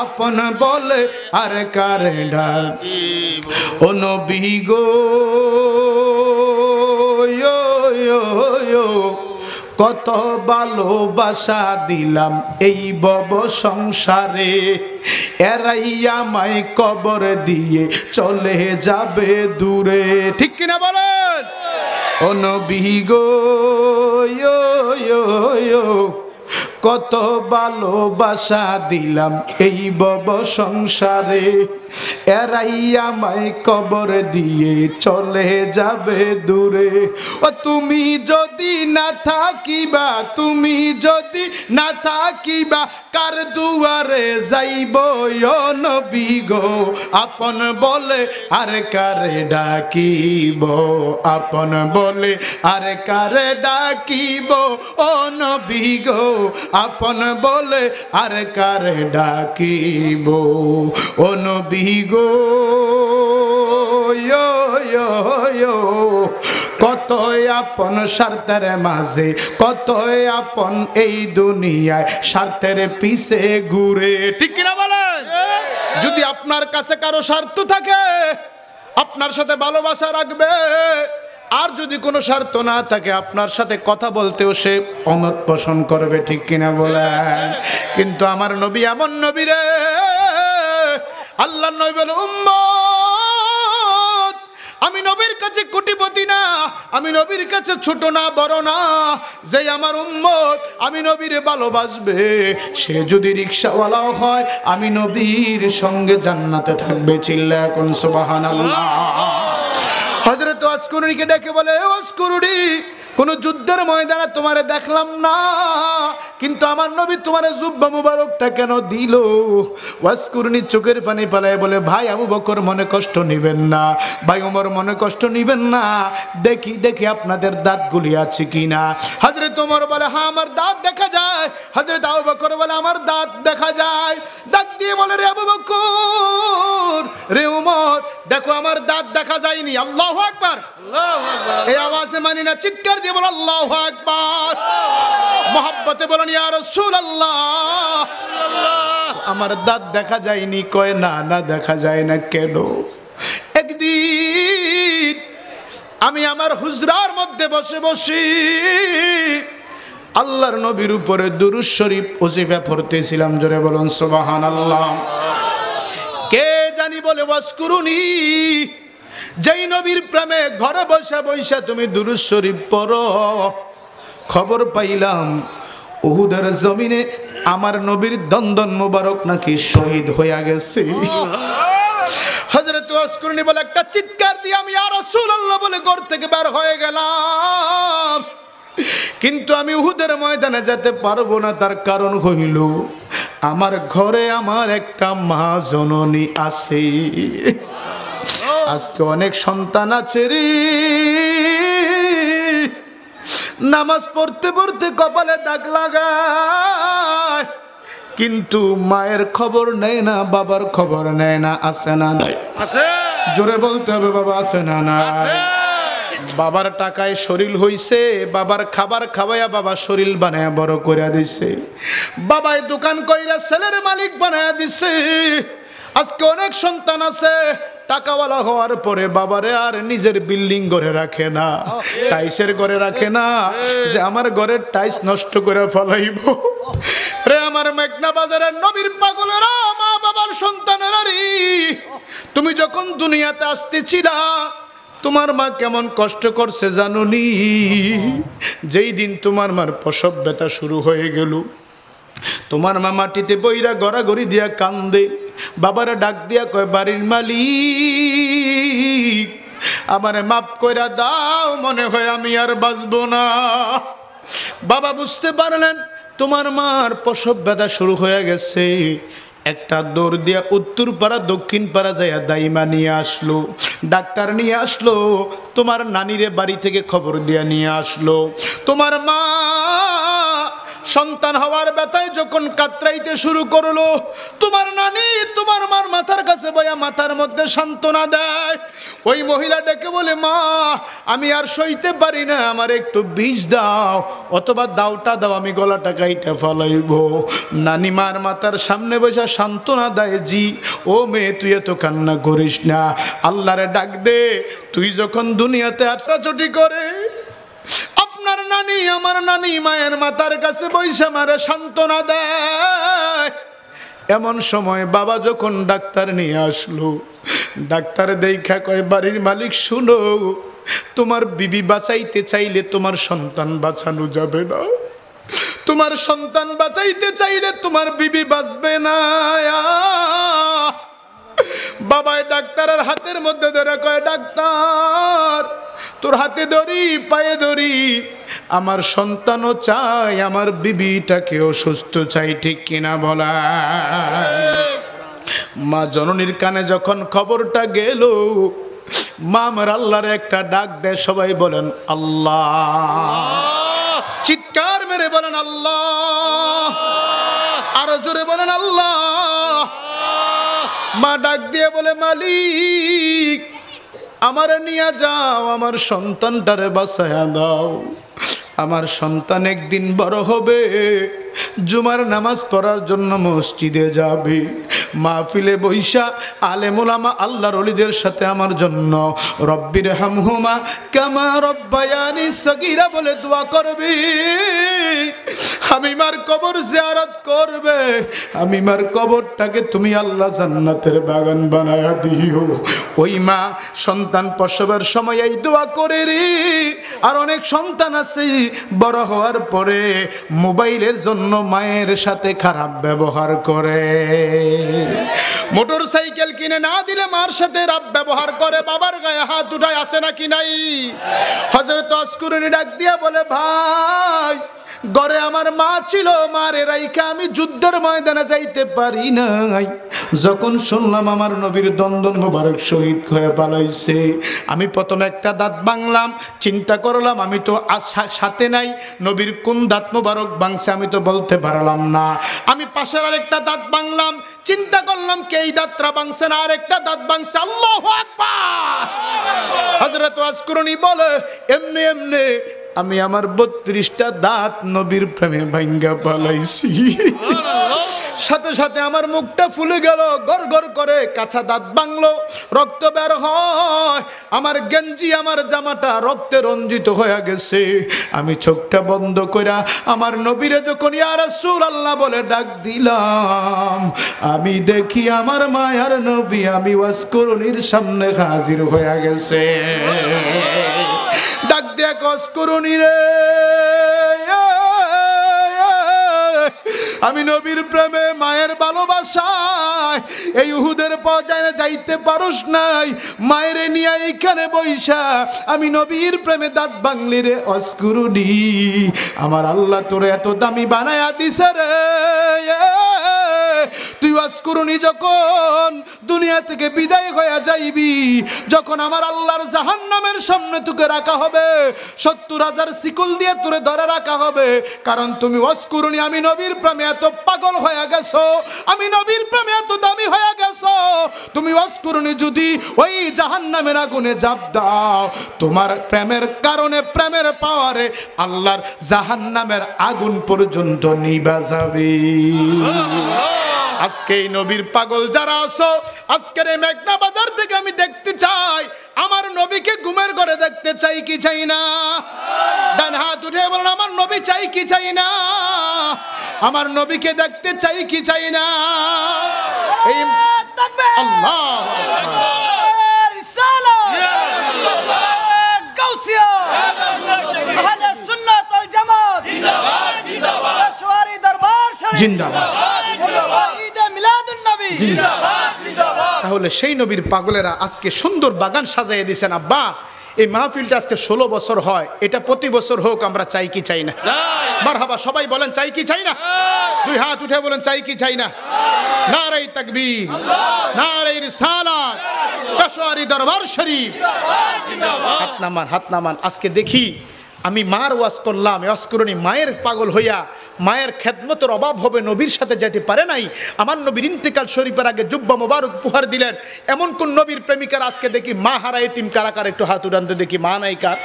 [SPEAKER 1] আপন বলে আর কারে ডাকিব, ও নবী গো। কত ভালোবাসা দিলাম এই ভব সংসারে, এরাই আমায় কবর দিয়ে চলে যাবে দূরে। ঠিক কিনা বলেন? ও নবী গো, কত ভালোবাসা দিলাম এই ভব সংসারে, এরাই আমায় কবর দিয়ে চলে যাবে দূরে। ও তুমি যদি না থাকিবা, তুমি যদি না থাকিবা, কার দুয়ারে যাইব ও নবী গো, আপন বলে আর কারে ডাকিব, আপন বলে আর কারে ডাকিব ও নবী গো, আপন বলে আর কারে ডাকিব ও নবী গো। কত আপন স্বার্থের মাঝে, কত আপন এই দুনিয়ায় স্বার্থের পিছে ঘুরে। ঠিক কিনা বলেন? যদি আপনার কাছে কারো স্বার্থ থাকে আপনার সাথে ভালোবাসা রাখবে, আর যদি কোনো স্বার্থ না থাকে আপনার সাথে কথা বলতেও সে অমত পোষণ করবে। ঠিক কিনা বলেন? কিন্তু আমার নবী এমন নবী রে, আল্লাহর নবী বলে উম্মত আমি নবীর কাছে কোটিপতি না, আমি নবীর কাছে ছোট না বড় না, যে আমার উম্মত আমি নবীরে ভালোবাসবে সে যদি রিকশাওয়ালাও হয় আমি নবীর সঙ্গে জান্নাতে থাকবে। চিল্লা এখন সুবহানাল্লাহ। হযরত ওয়াসকুরুনিকে ডেকে বলে, ওয়াসকুরুনি কোন যুদ্ধের ময়দানে তোমারে দেখলাম না, কিন্তু আমার নবী তোমারে জুব্বা মুবারকটা কেন দিল? ওয়াসকুরুনি চোখের পানি পালায় বলে, ভাই আবু বকর মনে কষ্ট নিবেন না, ভাই ওমর মনে কষ্ট নিবেন না, দেখি দেখি আপনাদের দাঁতগুলি আছে কিনা। হযরত ওমর বলে, হ্যাঁ আমার দাঁত দেখা যায়। হযরত আবু বকর বলে, আমার দাঁত দেখা যায়। দাঁত দিয়ে বলে, রে আবু বকর, রে ওমর, দেখো আমার দাঁত দেখা যায়নি। আল্লাহু আকবার। এই আওয়াজে মানি না, চিৎকার দিয়ে বলো আল্লাহু আকবার। মোহাব্বতে বলেন ইয়া রাসূলুল্লাহ, আমার দাঁত দেখা যায়নি। কয় না না দেখা যায় না কেন? একদিন আমি আমার হুজরার মধ্যে বসে বসে আল্লাহর নবীর উপরে দুরূদ শরীফ ওজিফা পড়তেছিলাম। জোরে বলুন সুবহানাল্লাহ। কে জানি বলে, ওয়াসকুরুনি, যেই নবীর প্রেমে ঘরে বসে বসে তুমি দুরূদ শরীফ পড়ো, খবর পাইলাম উহুদের জমিনে আমার নবীর দন্দন মোবারক নাকি শহীদ হয়ে গেছে। হযরত ওয়াসকুরুনি বলে একটা চিৎকার দিয়ে আমি ইয়া রাসূলুল্লাহ বলে ঘর থেকে বের হয়ে গেলাম, কিন্তু আমি উহুদের ময়দানে যেতে পারবো না। তার কারণ হইল আমার ঘরে আমার একটা মা জননী আছে। আজকে অনেক সন্তান আছে রে, নামাজ পড়তে পড়তে কপালে দাগ লাগায়, কিন্তু মায়ের খবর নেয় না, বাবার খবর নেয় না। আছে না নাই? জোরে বলতে হবে বাবা, আছে না নাই? বাবার টাকায় শরীর হইছে, বাবার খাবার খাওয়াইয়া বাবা শরীর বানায়া বড় করে দিছে, বাবাই দোকান কইরা ছেলের মালিক বানায়া দিছে। আজকে অনেক সন্তান আছে টাকাওয়ালা হওয়ার পরে বাবারে আর নিজের বিল্ডিং ঘরে রাখে না, টাইসের ঘরে রাখে না, যে আমার ঘরের টাইস নষ্ট করে ফলাইব। রে আমার মেঘনা বাজারের নবীর পাগলেরা, মা বাবার সন্তানেরা রে, তুমি যখন দুনিয়াতে আসতেছিলা তোমার মা কেমন কষ্ট করছে জানুনি? যেই দিন তোমার মার প্রসব ব্যথা শুরু হয়ে গেল, তোমার মা মাটিতে বইরা গড়াগড়ি দিয়া কান্দে, বাবারা ডাক দিয়া কয়, বাড়ির মালিক আমারে মাফ কইরা দাও, মনে হয় আমি আর বাঁচবো না। বাবা বুঝতে পারলেন তোমার মার প্রসব ব্যথা শুরু হয়ে গেছে। একটা দৌড় দিয়া উত্তর পাড়া দক্ষিণ পাড়া যাইয়া দাইমা নিয়ে আসলো, ডাক্তার নিয়ে আসলো, তোমার নানিরে বাড়ি থেকে খবর দিয়া নিয়ে আসলো। তোমার মা সন্তান হওয়ার ব্যথায় যখন কাতরাইতে শুরু করলো, তোমার নানি তোমার মার মাথার কাছে বয়া মাথার মধ্যে সান্ত্বনা দেয়। ওই মহিলা ডেকে বলে, মা আমি আর সইতে পারি না, আমার একটু বিষ দাও, অথবা দাওটা দাও, আমি গলাটা কাইটা ফলাইব। নানি মার মাথার সামনে বসে সান্ত্বনা দেয়, জি ও মেয়ে তুই এত কান্না করিস না, আল্লাহরে ডাক দে। তুই যখন দুনিয়াতে আছড়াছড়ি করে আপনার নানি আমার নানি মায়ের মাথার কাছে বইসা মারে সান্ত্বনা দেয়। এমন সময় বাবা যখন ডাক্তার নিয়ে আসলো, ডাক্তার দেখা কয়, বাড়ির মালিক শুনো, তোমার বিবি বাঁচাইতে চাইলে তোমার সন্তান বাঁচানো যাবে না, তোমার সন্তান বাঁচাইতে চাইলে তোমার বিবি বাঁচবে না। বাবাই ডাক্তারের হাতের মধ্যে ধরে কয়, ডাক্তার তোর হাতে ধরি পায়ে ধরি, আমার সন্তানও চাই, আমার বিবিটাকেও সুস্থ চাই, ঠিক কিনা বলা। মা জননীর কানে যখন খবরটা গেল, মা আমার আল্লাহর একটা ডাক দেয়, সবাই বলেন আল্লাহ, চিৎকার মেরে বলেন আল্লাহ, আরো জোরে বলেন আল্লাহ। মা ডাক দিয়ে বলে, মালিক আমার নিয়ে যাও, আমার সন্তানটারে বাঁচায়া দাও, আমার সন্তান একদিন বড় হবে, জুমার নামাজ পড়ার জন্য মসজিদে যাবে, মাহফিলে বৈশা আলেম ওলামা আল্লাহর ওলিদের সাথে আমার জন্য রব্বির হামহুমা কামা রব্বায়ানি সগীরা বলে দোয়া করবে, আমি মার কবর জিয়ারত করবে, আমি মার কবরটাকে তুমি আল্লাহ জান্নাতের বাগান বানায়া দিও। ওই মা সন্তান প্রসবের সময় এই দোয়া করে রে। আর অনেক সন্তান আছে বড় হওয়ার পরে মোবাইলের জন্য মায়ের সাথে খারাপ ব্যবহার করে, মোটর সাইকেল কিনে না দিলে মার সাথে রাব ব্যবহার করে, বাবার গায়ে হাত উঠায়, আছে নাকি নাই? হযরত আসকুরুনি ডাক দিয়া বলে, ভাই ঘরে আমার মা ছিল, মারে রাইখা আমি যুদ্ধের ময়দানে যাইতে পারি নাই, যখন শুনলাম আমার নবীর দন্দন মোবারক শহীদ হয়ে পালাইছে, আমি প্রথম একটা দাঁত ভাঙলাম, চিন্তা করলাম আমি তো সাথে নাই, নবীর কোন দাঁত মোবারক ভাঙছে আমি তো বলতে পারলাম না, আমি পাশের আরেকটা দাঁত ভাঙলাম, চিন্তা করলাম কে এই দাঁতটা ভাঙছে না, আরেকটা দাঁত ভাঙছে, আল্লাহু আকবার। হযরত আসকুরুনি বলে, এমনি এমনি আমি আমার 32টা দাঁত নবীর প্রেমে ভাঙ্গা পালাইছি, সাথে সাথে আমার মুখটা ফুলে গেল, গড় গড় করে কাঁচা দাঁত ভাঙলো, রক্ত বের হয়, আমার গেঞ্জি আমার জামাটা রক্তে রঞ্জিত হয়ে গেছে, আমি চোখটা বন্ধ কইরা আমার নবীরে যখন ইয়া রাসূলুল্লাহ বলে ডাক দিলাম, আমি দেখি আমার মায়ার নবী আমি আসকুরুনির সামনে হাজির হয়ে গেছে। ডাক দিয়া আসকুরুনি রে, আমি নবীর প্রেমে মায়ের ভালোবাসায় এই উহুদের পর্যায়ে যাইতে পারস নাই, মায়ের নিয়ে এইখানে বইসা আমি নবীর প্রেমে দাঁত ভাঙলি রে আসকুরুনি, আমার আল্লাহ তোরে এত দামি বানায়া দিছে রে, তুই আসকুরুনি যখন দুনিয়া থেকে বিদায় হয়ে যাইবি, যখন আমার আল্লাহর জাহান্নামের সামনে তোকে রাখা হবে, 70,000 শিকল দিয়ে তোরে ধরে রাখা হবে, কারণ তুমি আসকুরুনি আমি নবীর প্রেমে এত পাগল হয়ে গেছো, আমি নবীর প্রেমে এত দামি হয়ে গেছো, তুমি আসকুরুনি যদি ওই জাহান্নামের আগুনে ঝাঁপ দাও, তোমার প্রেমের কারণে প্রেমের পাওয়ারে আল্লাহর জাহান্নামের আগুন পর্যন্ত নিভা যাবে। আজকে এই নবীর পাগল যারা আছো, আজকের এই মেঘনা বাজার থেকে আমি দেখতে চাই আমার নবীকে ঘুমের ঘরে দেখতে চাই কি চাই না? ডান হাত উঠে বলেন আমার নবী চাই কি চাই না? আমার নবীকে দেখতে চাই কি চাই না? এই আল্লাহ জিন্দাবাদ। তাহলে সেই নবীর পাগলেরা আজকে সুন্দর বাগান সাজাইয়ে দিয়েছেন। আব্বা এই মাহফিলটা আজকে 16 বছর হয়, এটা প্রতি বছর হোক, আমরা চাই কি চাই না? মারহাবা, সবাই বলেন চাই কি চাই না? দুই হাত উঠে বলেন চাই কি চাই না? নারে তাকবীর, নারে রিসালাত, কাশওয়ারি দরবার শরীফ। হাত নামান, হাত নামান। আজকে দেখি আমি মার ওয়াজ করলাম, আসকুরুনি মায়ের পাগল হইয়া মায়ের খেদমতের অভাব হবে, নবীর সাথে যেতে পারে নাই। আমার নবীর ইন্তেকাল শরীফের আগে জুব্বা মোবারক উপহার দিলেন। এমন কোন নবীর প্রেমিকার আজকে দেখি মা হারা এতিম কারা কার, একটু হাত উঠান তো দেখি। মা নাই কার?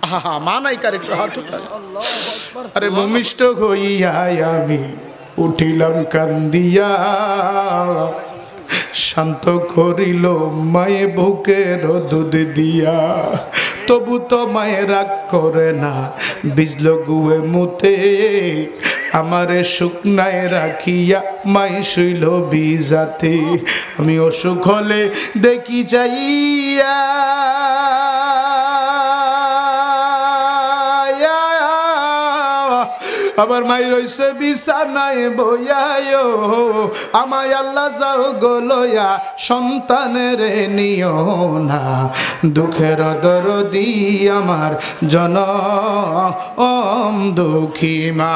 [SPEAKER 1] হা মা নাই কার? একটু হাত উঠান। আরে ভূমিষ্ঠ হইয়া আমি উঠিলাম কান্দিয়া, শান্ত করিল মায়ে বুকের দুধ দিয়া, তবু তো মায়ে রাগ করে না, বিজল গুয়ে মুতে আমারে শুকনায় রাখিয়া মাই শুইল বিজাতে। আমি অসুখ হলে দেখি যাইয়া আবার মাই রইছে বিছানায় বইয়ায়, আমায় আল্লাহ যাও গলয়া সন্তানের নিও না, দুঃখের দরদি আমার জনম দুঃখী মা।